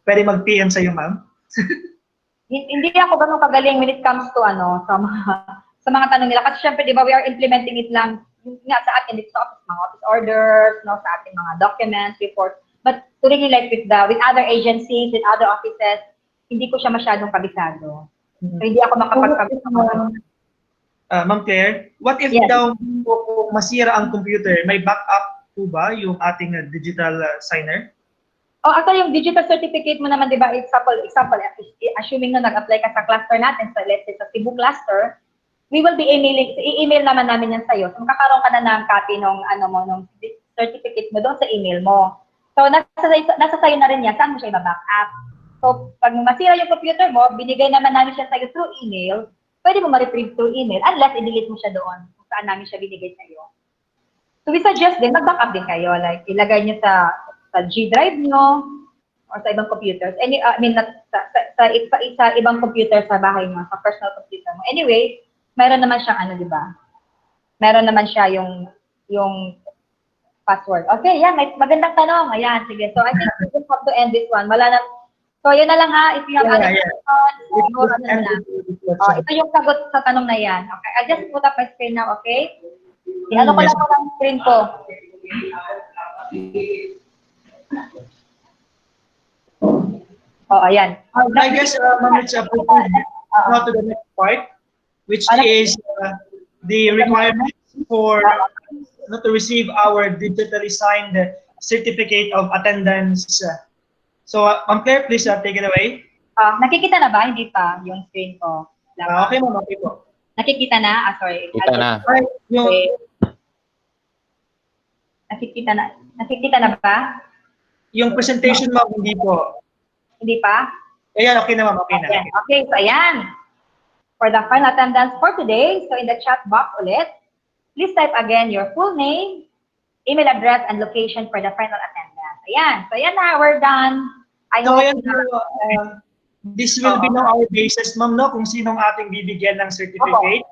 Pwede mag-PM sa'yo, ma'am? Hindi ako ganun kagaling when it comes to sa mga tanong nila. Kasi syempre, di ba, we are implementing it lang nga sa atin, dito sa office, mga office orders, no, sa ating mga documents, reports. But to really like with other agencies, with other offices, hindi ko siya masyadong kabisado. So, hindi ako makapagkabisado. Ma'am Claire, what if daw kung masira ang computer, may backup po ba yung ating digital signer? Actually, yung digital certificate mo naman, di ba, example, assuming na nag-apply ka sa cluster natin, so let's say sa Cebu cluster, we will be i-email naman namin yan sa'yo. So, makakaroon ka na ng copy ng certificate mo doon sa email mo. So, nasa sa'yo na rin yan, saan mo siya i-back up? So, pag masira yung computer mo, binigay naman namin siya sa'yo through email, pwede mo ma-retrieve through email, unless i-delete mo siya doon kung saan namin siya binigay sa'yo. So, we suggest din, mag-back up din kayo. Like, ilagay nyo sa G drive nyo, or sa ibang computers. Sa ibang computer sa bahay mo, sa personal computer mo. Anyway, meron naman siyang di ba? Meron naman siya yung password. Okay, yan, may magandang tanong. Ayan, sige. So, I think we just have to end this one. Wala na. So, yun na lang ha. If you have other questions, ito yung sagot sa tanong na yan. Okay, I'll just put up my screen now, okay? Ano ko lang po ang screen ko. Ayan. I guess, Ma'am, it's applicable now to the next part, which is the requirements for to receive our digitally signed certificate of attendance. So, Ma'am Claire, please take it away. Nakikita na ba? Hindi pa yung screen ko. Okay, Ma'am. Okay po. Nakikita na? Sorry. Kita na. Okay. Nakikita na ba? Yung presentation, Ma'am, hindi po. Hindi pa? Ayan, okay na, Ma'am. Okay na. Okay, so ayan. For the final attendance for today, so in the chat box ulit, please type again your full name, email address, and location for the final attendance. Ayan. So, ayan na. We're done. I So, hope ayan, this will be now our basis, ma'am, no? Kung sinong ating bibigyan ng certificate.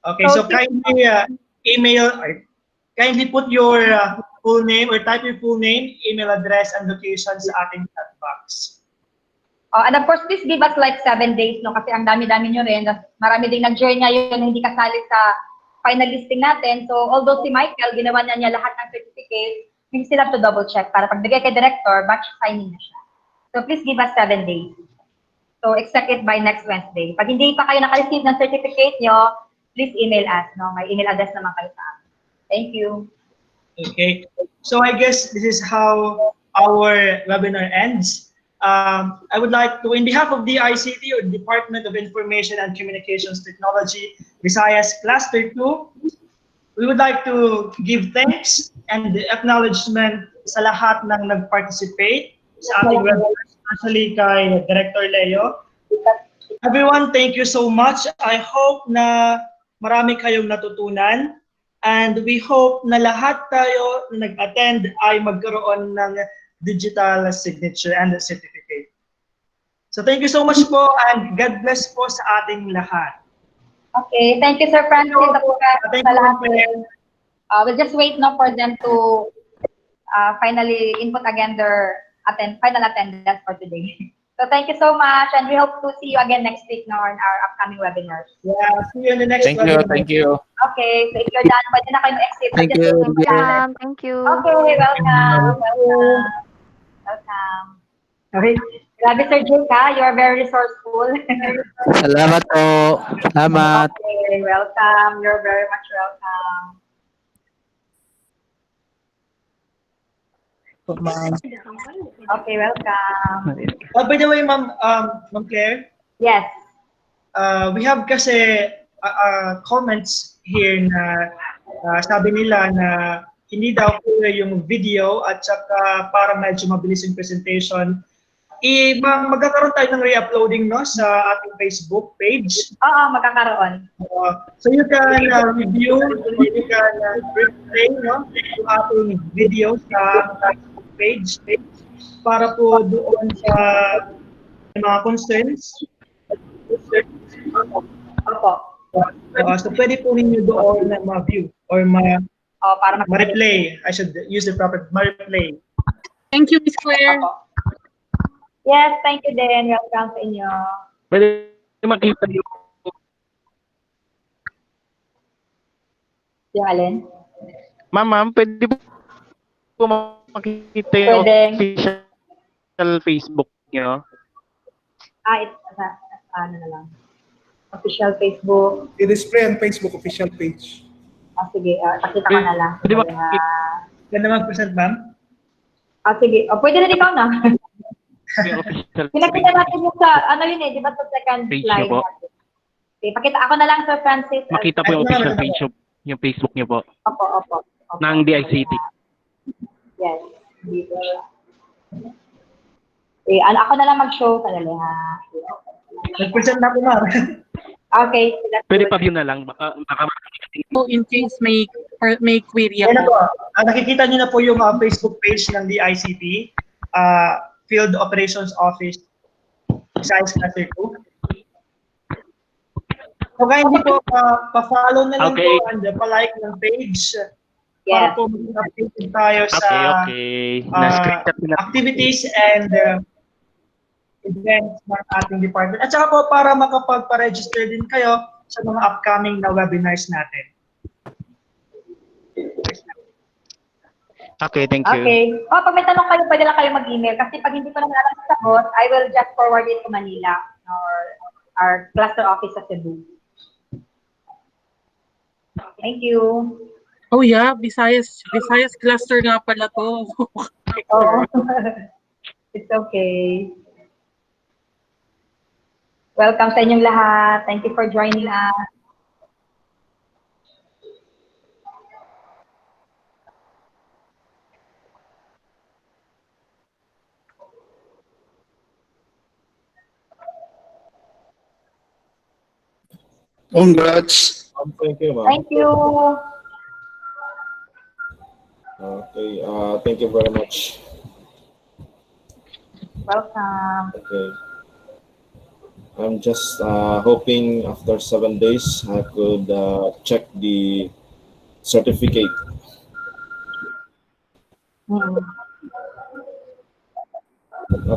Okay, so kindly kindly put your full name or type your full name, email address, and location sa ating chat box. And of course, please give us like 7 days, no? Kasi ang dami-dami nyo rin. Marami ding nag-join ngayon na hindi kasali sa final listing natin. So, although si Michael, ginawa niya lahat ng certificate, we still have to double check para pagbigay kay director, batch signing na siya. So, please give us 7 days. So, expect it by next Wednesday. Pag hindi pa kayo naka-receive ng certificate nyo, please email us, no? May email address naman kayo sa amin. Thank you. Okay. So, I guess this is how our webinar ends. I would like to, in behalf of the DICT or Department of Information and Communications Technology, Visayas Cluster 2, we would like to give thanks and acknowledgement sa lahat ng nag-participate sa ating webinar, especially kay Director Leo. Everyone, thank you so much. I hope na marami kayong natutunan and we hope na lahat tayo na nag-attend ay magkaroon ng digital signature and certificate. So thank you so much po and God bless po sa ating lahat. Okay, thank you, Sir Francis. Thank you. We'll just wait now for them to finally input again their final attendance for today. So thank you so much and we hope to see you again next week now in our upcoming webinars. Yeah, see you in the next webinar. Thank you. Okay, so if you're done, pwede na kayo exit. Thank you. Thank you. Okay, welcome. Welcome. Okay. Grabe, Sir Jake, ha? You are very resourceful. Salamat po. Salamat. Okay, welcome. You're very much welcome. Okay, welcome. By the way, Ma'am Claire? Yes. We have kasi comments here na sabi nila na hindi daw clear yung video at saka parang medyo mabilis yung presentation. Magkakaroon tayo ng re-uploading, no, sa ating Facebook page. Oo, magkakaroon. So you can review, you can replay, no, yung ating video sa Facebook page para po doon sa mga concerns. Opo. So pwede po ninyo doon na ma-view or para ma-replay. I should use the proper ma-replay. Thank you, Ms. Claire. Yes, thank you din. Welcome sa inyo. Pwede makita yung... Yung alin? Ma'am, pwede po makita yung official Facebook nyo? Ano na lang. Official Facebook. I-display ang Facebook official page. Sige, pakita ko na lang. Pwede Ganda mag-present, ma'am? Sige. Pwede na ikaw na. Pinakita natin yung sa, ano yun di ba sa second slide natin. Okay, pakita ako na lang, Sir Francis. Makita po yung official page yung Facebook niyo po. Opo. Ng DICT. Yes. Dito. Ako na lang mag-show. Talali, ha? Nag-present na po, ma'am. Okay. Pwede pa view na lang. Baka So in case may query ako. Ayan po. Nakikita niyo na po yung Facebook page ng DICT. Field Operations Office, Visayas Cluster 2. So kaya hindi po, pa-follow na lang po and pa-like ng page para po mag-update tayo sa activities and events ng ating department. At saka po para makapagpa-register din kayo sa mga upcoming na webinars natin. Okay, thank you. Okay. Pag may tanong kayo, pwede lang kayo mag-email. Kasi pag hindi ko na alam sa sagot, I will just forward it to Manila or our cluster office sa Cebu. Thank you. Oh yeah, Visayas cluster nga pala to. Oh. It's okay. Welcome sa inyong lahat. Thank you for joining us. Congrats. Thank you, ma'am. Thank you. Okay, thank you very much. Welcome. Okay. I'm just hoping after 7 days I could check the certificate.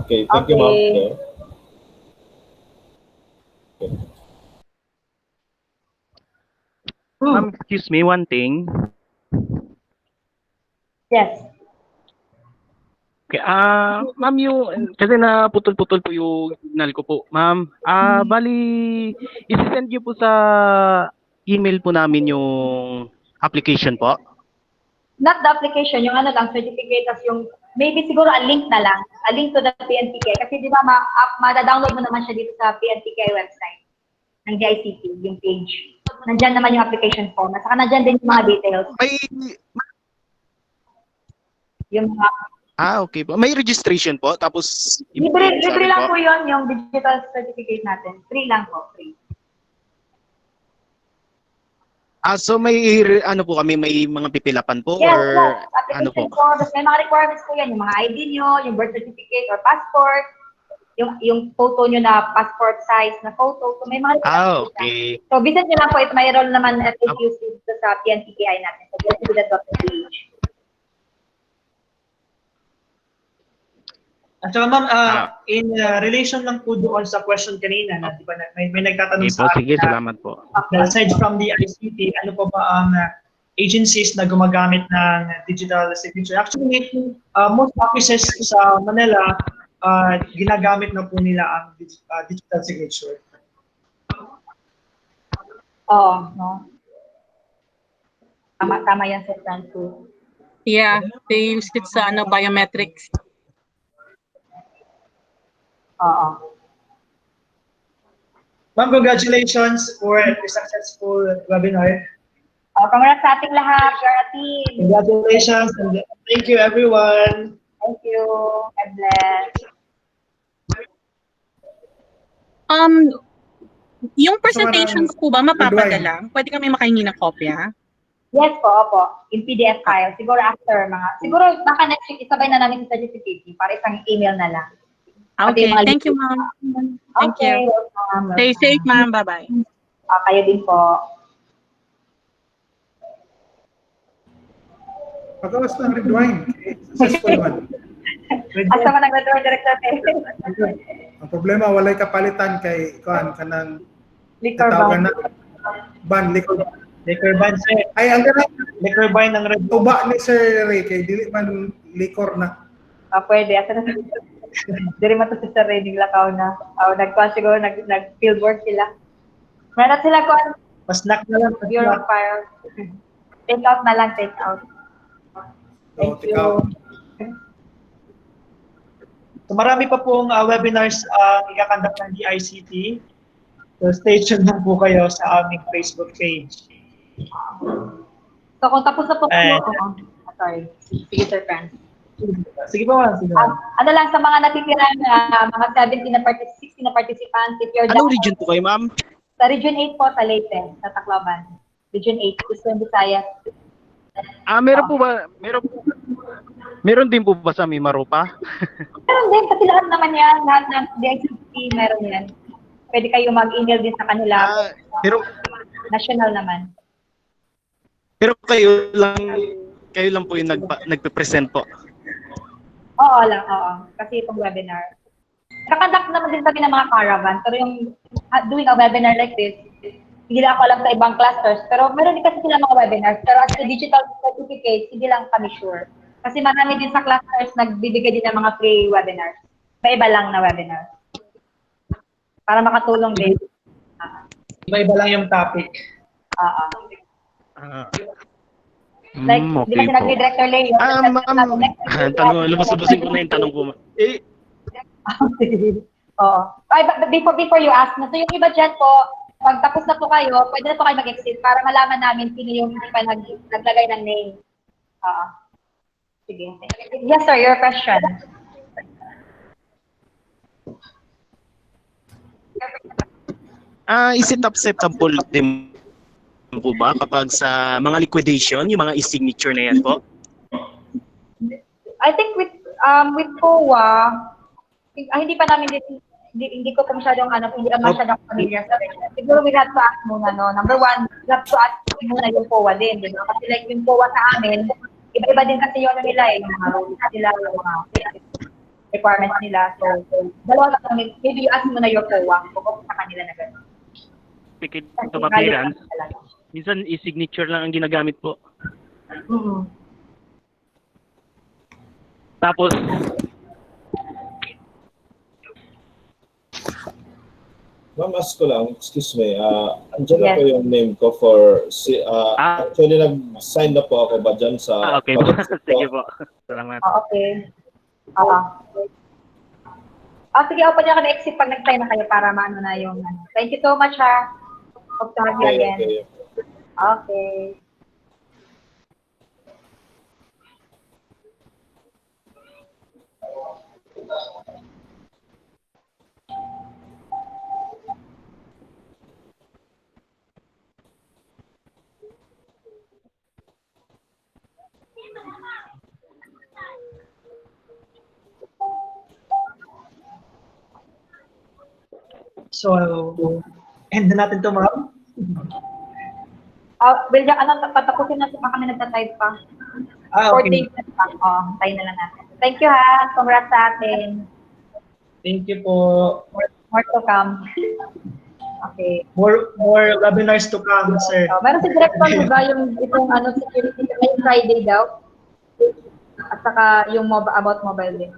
Okay, thank you, ma'am. Okay. Okay. Ma'am, excuse me, one thing. Yes. Okay, ma'am, yung, kasi naputol-putol po yung signal ko po. Ma'am, bali, isi-send niyo po sa email po namin yung application po. Not the application, yung ano lang, certificate, tas yung, maybe siguro a link na lang, a link to the PNPK. Kasi di ba, ma-download mo naman siya dito sa PNPK website ng DICT, yung page. Nandyan naman yung application form. At saka nandyan din yung mga details. Yung mga... Okay po. May registration po, tapos... Libre lang po yun, yung digital certificate natin. Free lang po, free. So may ano po kami, may mga pipilapan po Yes, or ano po? Tapos may mga requirements po yan, yung mga ID nyo, yung birth certificate or passport, yung photo nyo na passport size na photo. So may mga requirements. Okay. So visit nyo lang po, ito mayroon naman FAQs dito sa PNPKI natin. So just do that.ph. At saka ma'am, in relation lang po doon sa question kanina, na, di ba, may nagtatanong sa akin. Sige, salamat po. Aside from the ICT, ano pa ba ang agencies na gumagamit ng digital signature? Actually, most offices sa Manila, ginagamit na po nila ang digital signature. Oo, no? Tama yan sa Franco. Yeah, they use it sa biometrics. Oo. Ma'am, congratulations for a successful webinar. Congrats sa ating lahat, Garati. Congratulations and thank you everyone. Thank you. God bless. Yung presentations po ba mapapadala? Pwede kami makahingi ng kopya? Yes po, opo. In PDF file. Siguro after siguro baka next week isabay na namin sa certificate para isang email na lang. Okay, thank you, ma'am. Thank you. Stay safe, ma'am. Bye-bye. Kayo din po. Pagawas ng red wine. Successful man. Asa man nag-return director Ang problema, walay kapalitan kay kanang liquor ban. Liquor ban, sir. Ay, ang ganang liquor ban ng red. Tuba ni Sir Ray, kay dili man liquor na. Pwede. Asa na Diri man to si Sir Ray, niglakaw na. Nag-pass siguro, nag-field work sila. Meron sila ko Snack na lang. You're on fire. Take out na lang, take out. Thank you. So marami pa pong webinars ikakandak ng DICT. So stay tuned lang po kayo sa aming Facebook page. So kung tapos na po sorry. Sige, Sir Franz. Sige po, ma'am. Ano lang sa mga natitirang mga 16 na participants, if you're Anong region po kayo, ma'am? Sa Region 8 po, sa Leyte, sa Tacloban. Region 8, Luzon, Visayas. Meron po ba, meron din po ba sa Mimaropa? Meron din, kasi lahat naman yan, lahat ng DICT, meron yan. Pwede kayo mag-email din sa kanila. Pero national naman. Pero kayo lang po yung nagpe-present po. Oo. Kasi itong webinar. Kakandak naman din kami ng mga caravan, pero yung doing a webinar like this, hindi lang ako alam sa ibang clusters, pero meron din kasi sila mga webinars, pero as the digital certificate, hindi lang kami sure. Kasi marami din sa clusters nagbibigay din ng mga free webinars. Iba-iba lang na webinar. Para makatulong din. Iba-iba lang yung topic. Like, di ba sinabi ni Director Leo? Lumasubusin ko na yung tanong ko. Oo. Ay, before you ask na, so yung iba dyan po, pag tapos na po kayo, pwede na po kayo mag-exit para malaman namin sino yung hindi pa naglagay ng name. Sige. Yes, sir, your question. Is it acceptable din po ba kapag sa mga liquidation, yung mga e-signature na yan po? With COA, hindi pa namin hindi ko pa masyadong hindi pa masyadong familiar sa region. Siguro we have to ask muna, no? Number one, we have to ask muna yung COA din, di ba? Kasi like yung COA sa amin, iba-iba din kasi yung nila, yung mga rules nila, yung mga requirements nila. So dalawa sa kami, maybe you ask muna your COA, kung sa kanila na gano'n. Speaking of appearance, minsan e-signature lang ang ginagamit po. Tapos, Ma'am, ask ko lang, excuse me, andyan na po yung name ko for, actually nag-sign na po ako ba dyan sa... okay po. Sige po. Salamat. Okay. Sige, pa niya ka na-exit pag nag-sign na kayo para maano na yung Thank you so much, ha. Hope to have you again. Okay. So, end na natin to, ma'am. Patapusin natin pa kami nagta-type pa. Okay. 4 days na pa. Tayo na lang natin. Thank you, ha. Congrats sa atin. Thank you po. More to come. Okay. More webinars to come, sir. Meron si Director, di ba, yung itong security, may Friday daw. At saka yung about mobile din.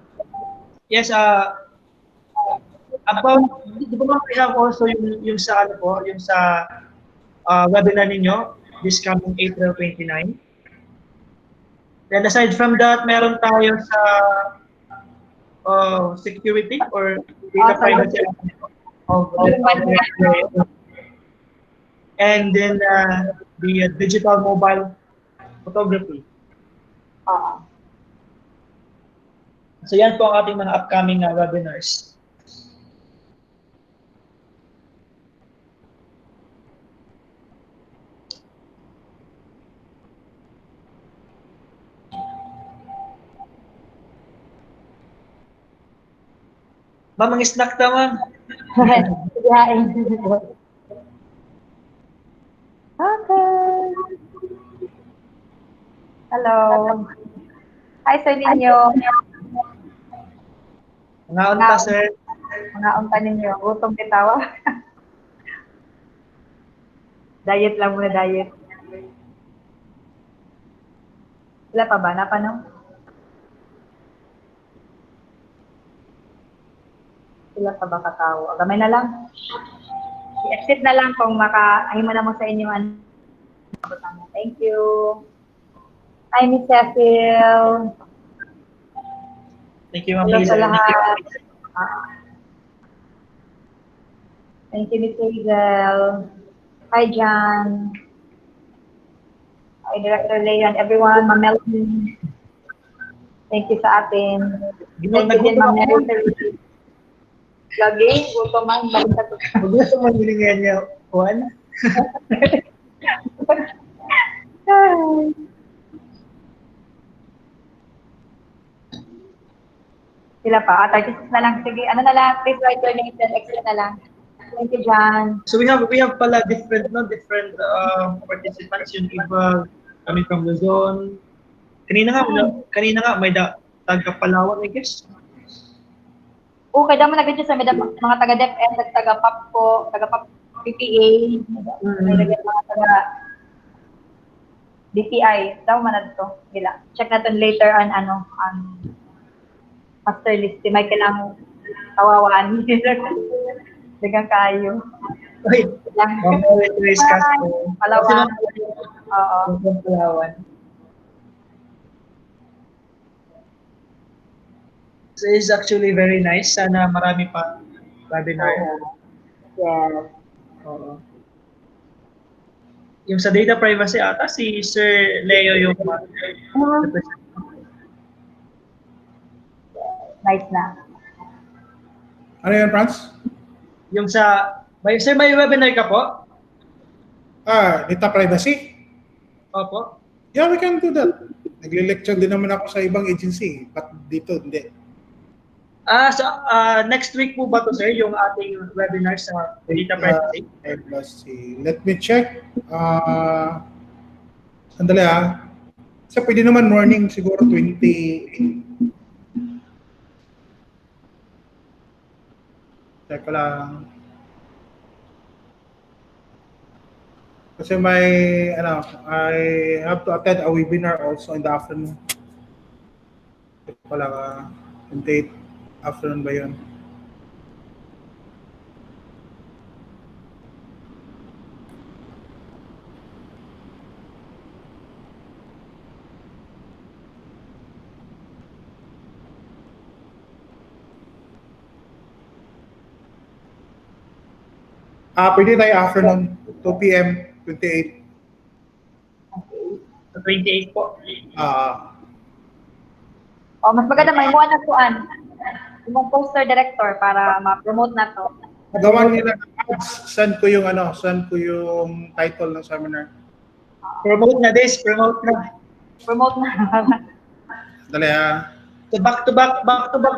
Yes, about, di ba we have also yung sa ano po, yung sa webinar ninyo this coming April 29. Then aside from that, meron tayo sa security or data privacy of and then the digital mobile photography. So yan po ang ating mga upcoming webinars. Ma'am, ang snack na, ma'am. Okay. Hello. Hi, Sir Ninyo. Mga unta, sir. Mga unta ninyo. Gutom bitawa. Diet lang muna, diet. Wala pa ba? Napanong? Sila pa ba katao? Gamay na lang. I-exit na lang kung makaahima na mo sa inyo. Thank you. Hi, Miss Cecil. Thank you, Ma'am. Hello sa lahat. Thank you, Miss Hazel. Hi, John. Hi, Director Leon. Everyone, Ma'am Melvin. Thank you sa atin. Thank you din, Ma'am Melvin. Lagi, gusto man, bakit ito? Gusto mo nilingan niya, Juan? Sila pa, 36 na lang. Sige, ano na lang, please write your name, then exit na lang. Thank you, John. So we have pala different participants, yung iba coming from Luzon. Kanina nga may taga Palawan, I guess. Okay, damo na ganyan sa mga taga-DepEd, taga-PAP PPA, mga taga DTI. Daw man na ito. Check natin later on master list. Si Michael ang tawawaan. Dagang kayo. Palawan. Oo. Palawan. So it's actually very nice. Sana marami pa webinar. Yes. Oo. Yung sa data privacy ata, si Sir Leo yung nice na. Ano yan, Franz? Yung sa, Sir, may webinar ka po? Data privacy? Opo. Yeah, we can do that. Nagle-lecture din naman ako sa ibang agency, but dito hindi. So, next week po ba to, sir, yung ating webinar sa data privacy? Let's see. Let me check. Sandali So, pwede naman morning siguro 20. Check ko lang. Kasi I have to attend a webinar also in the afternoon. Check ko lang, 28 afternoon ba yun? Pwede tayo afternoon, 2 p.m., 28. 28 po. Mas maganda may muan na kuan. Yung poster director para ma-promote na to. Gawan nila send ko yung title ng seminar. Promote na this, promote na. Promote na. Dali So back to back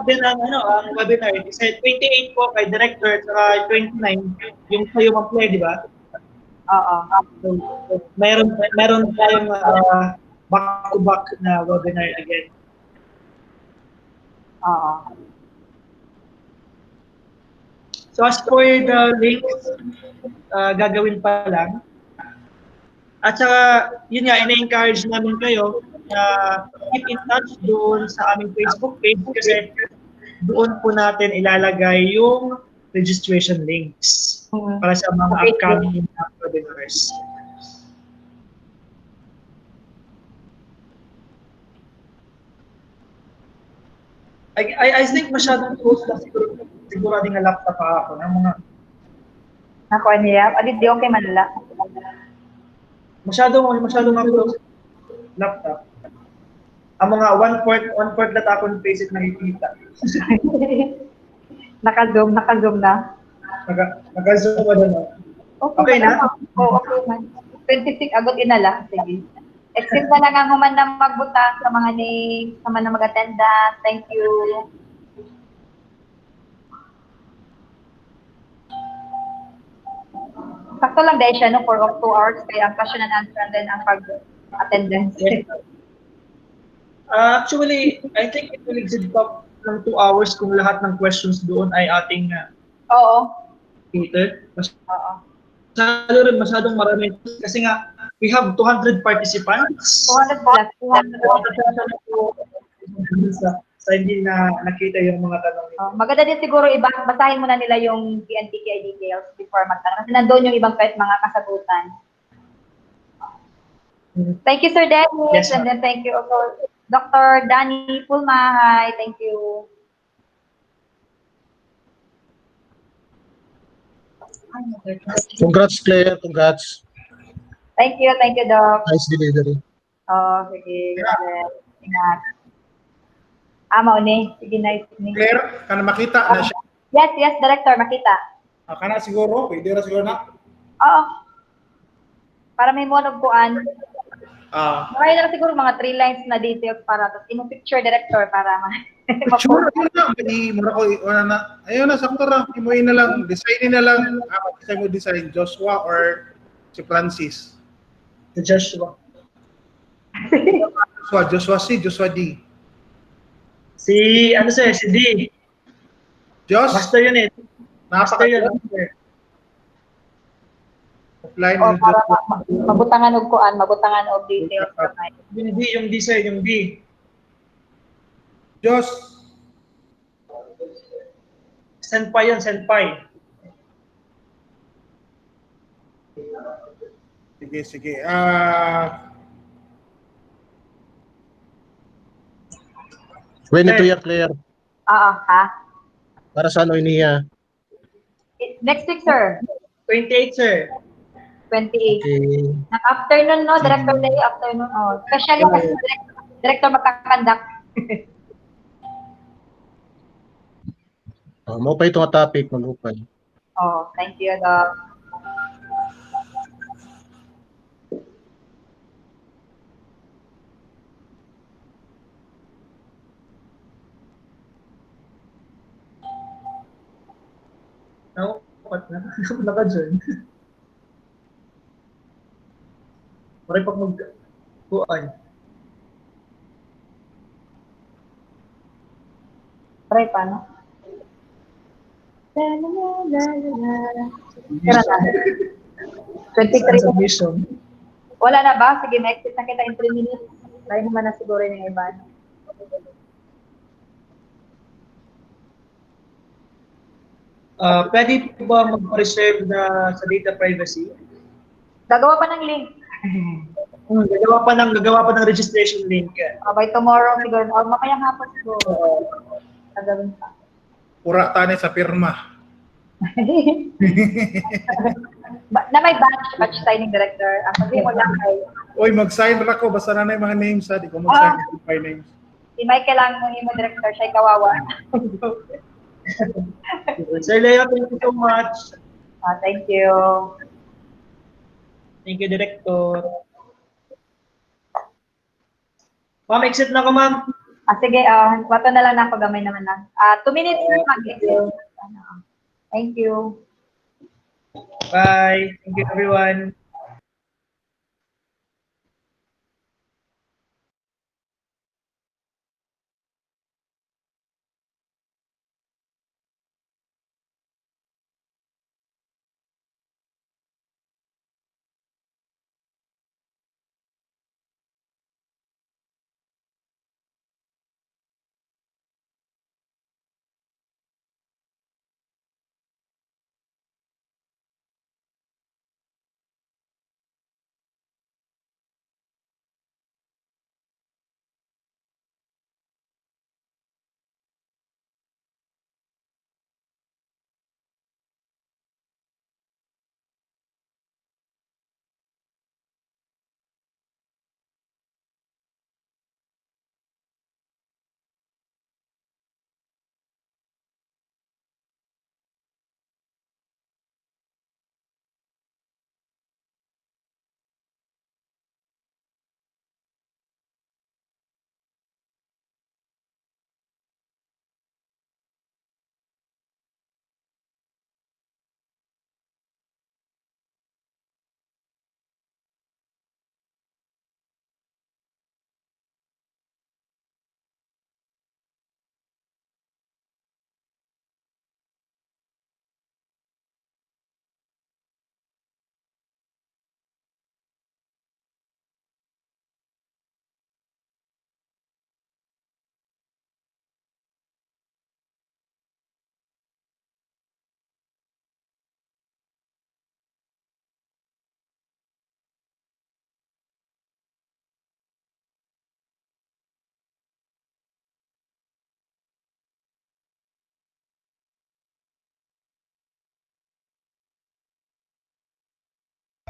din ang ang webinar. Kasi 28 po kay director at saka 29 yung kayo mag-play, di ba? Oo. So, meron tayong back to back na webinar again. Oo. So as for the links, gagawin pa lang. At saka, yun nga, ina-encourage namin kayo na keep in touch doon sa aming Facebook page kasi doon po natin ilalagay yung registration links para sa mga upcoming webinars. I think masyadong close lang siguro din na laptop pa ako ng mga Nako niya, di okay manala. Masyadong close laptop. Ang mga one-fourth na akong face it nakikita. Naka-zoom na. Naka-zoom na. Okay na? Okay man. 26 agad inala. Sige. Exit na lang ang human na magbutang sa mga names, sa mga mag-attendance. Thank you. Sakto lang dahil siya, for 2 hours, kaya ang question and answer and then ang pag-attendance. Actually, I think it will exceed pa ng 2 hours kung lahat ng questions doon ay ating catered. Masyadong marami. Kasi nga, we have 200 participants. 200 plus. 200 sa hindi na nakita yung mga tanong. Maganda din siguro basahin muna nila yung PNPKI details before magtanong. Kasi nandun yung ibang mga kasagutan. Thank you, Sir Dennis. Yes, and then thank you also, Dr. Danny Pulmahay. Thank you. Congrats, Claire. Congrats. Thank you, Doc. Nice delivery. Sige. Ingat. Mauni. Sige, nice. Claire, kana makita na siya. Yes, Director, makita. Kana siguro, pwede ra siguro na. Oo. Para may monogkuan. Makaya na siguro mga 3 lines na details para tapos imong picture, Director, para Sure na, ayun na, sakto ra. Imuin na lang, designin na lang. Mo design, Joshua or si Francis? Si Joshua. Joshua D. Si D. Josh? Master yun eh. Master yun. Offline. Para mabutangan og kuan, mabutangan og details. Yung D, sir, yung D. Josh. Senpai yun, senpai. Sige. When ito yung Claire? Ha? Para sa ano iniya? Next week, sir. 28, sir. 28. Okay. Afternoon, no? Director day, afternoon. Especially kasi director magkakandak. Mo pa itong topic, mag-upay. Thank you, Doc. Dapat na. Naka-join. Pare pag mag-kuan. Pare, paano? Tira na. 23. Submission. Wala na ba? Sige, exit na kita in 3 minutes. Tayo naman na siguro yung iba. Pwede po ba mag-reserve na sa data privacy? Gagawa pa ng link. Gagawa pa ng registration link. By tomorrow siguro. Mamayang hapon siguro. Gagawin pa. Pura tani sa pirma. Na may batch signing director. Ang sabi mo lang ay Oy, mag-sign ra ko basta na yung mga names ha, di ko mag-sign by names. si Michael lang mo director, siya kawawa. Sir Leo, thank you so much. Thank you. Thank you, Director. Ma'am, exit na ko, ma'am. Sige, wato na lang na gamay naman lang. 2 minutes na mag-exit. Thank you. Bye. Thank you, everyone.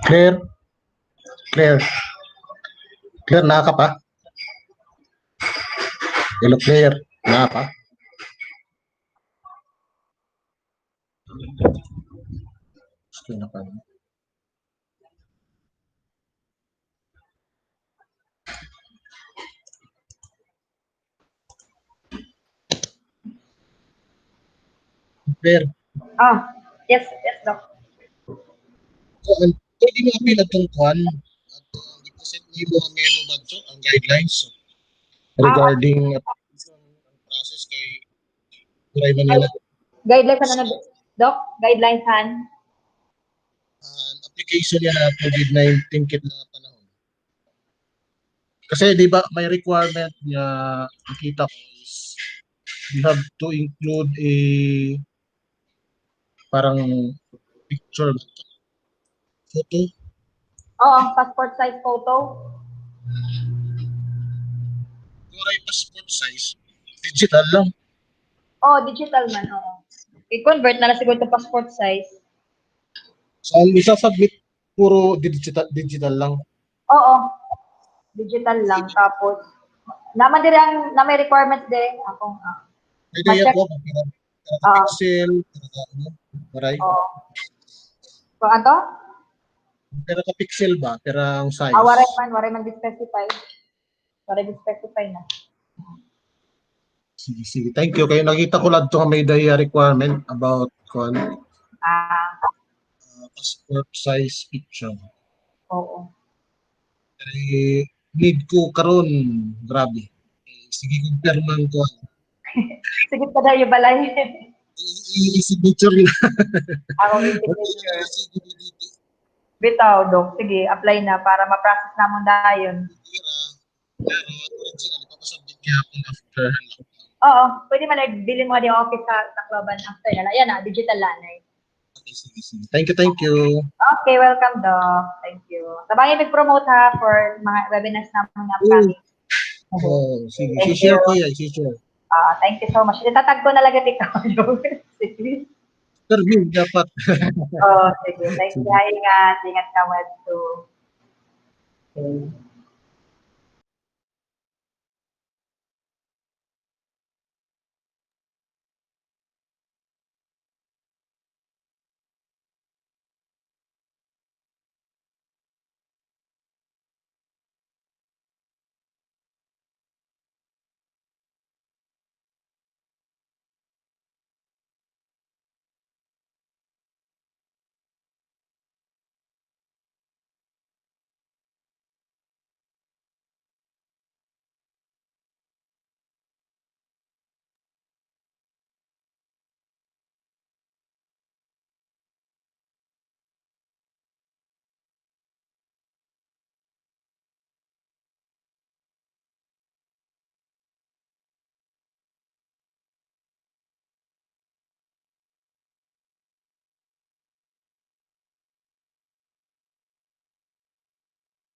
Clear? Clear. Clear, naka pa? Hello, clear. Naka pa? Gusto na pa. Clear. Yes, Doc. So, pwede mo appeal itong kwan at deposit niyo mga memo ba ito, ang guidelines regarding application process kay Turay Manila. Guidelines na Doc? Guidelines Application yan na COVID-19 kit na panahon. Kasi di ba may requirement niya nakita ko is you have to include a parang picture photo. Oo, passport size photo. Turay passport size. Digital lang. Digital man, oo. I-convert na lang siguro to passport size. So, ang isa-submit puro digital lang. Oo. Digital lang. Tapos, naman din na may requirements din. Pwede yan po, pixel, maray. Oo. So, ano? Pero ka-pixel ba? Pero ang size? Waray man di-specify. Waray di-specify na. Sige. Thank you. Kaya nakita ko lang ito may daya requirement about passport size picture. Oo. Kaya need ko karon, grabe. Sige kong perman ko. Sige pa daw yung balay. I-signature na. Ako may signature. Bitaw, Dok. Sige, apply na para ma-process na mo dayon. Oo, pwede man bili mo di office sa Tacloban after na. Yan na, digital lanay. Thank you. Okay, welcome, Doc. Thank you. Sabangin mag-promote ha for mga webinars namin na upcoming. Oh, sige. Thank I-share you. ko yan, i-share. Thank you so much. Itatag ko na lang ikaw. Sige. Interview dapat. Oh, sige. Thank you. Ingat. Ingat ka, Wed.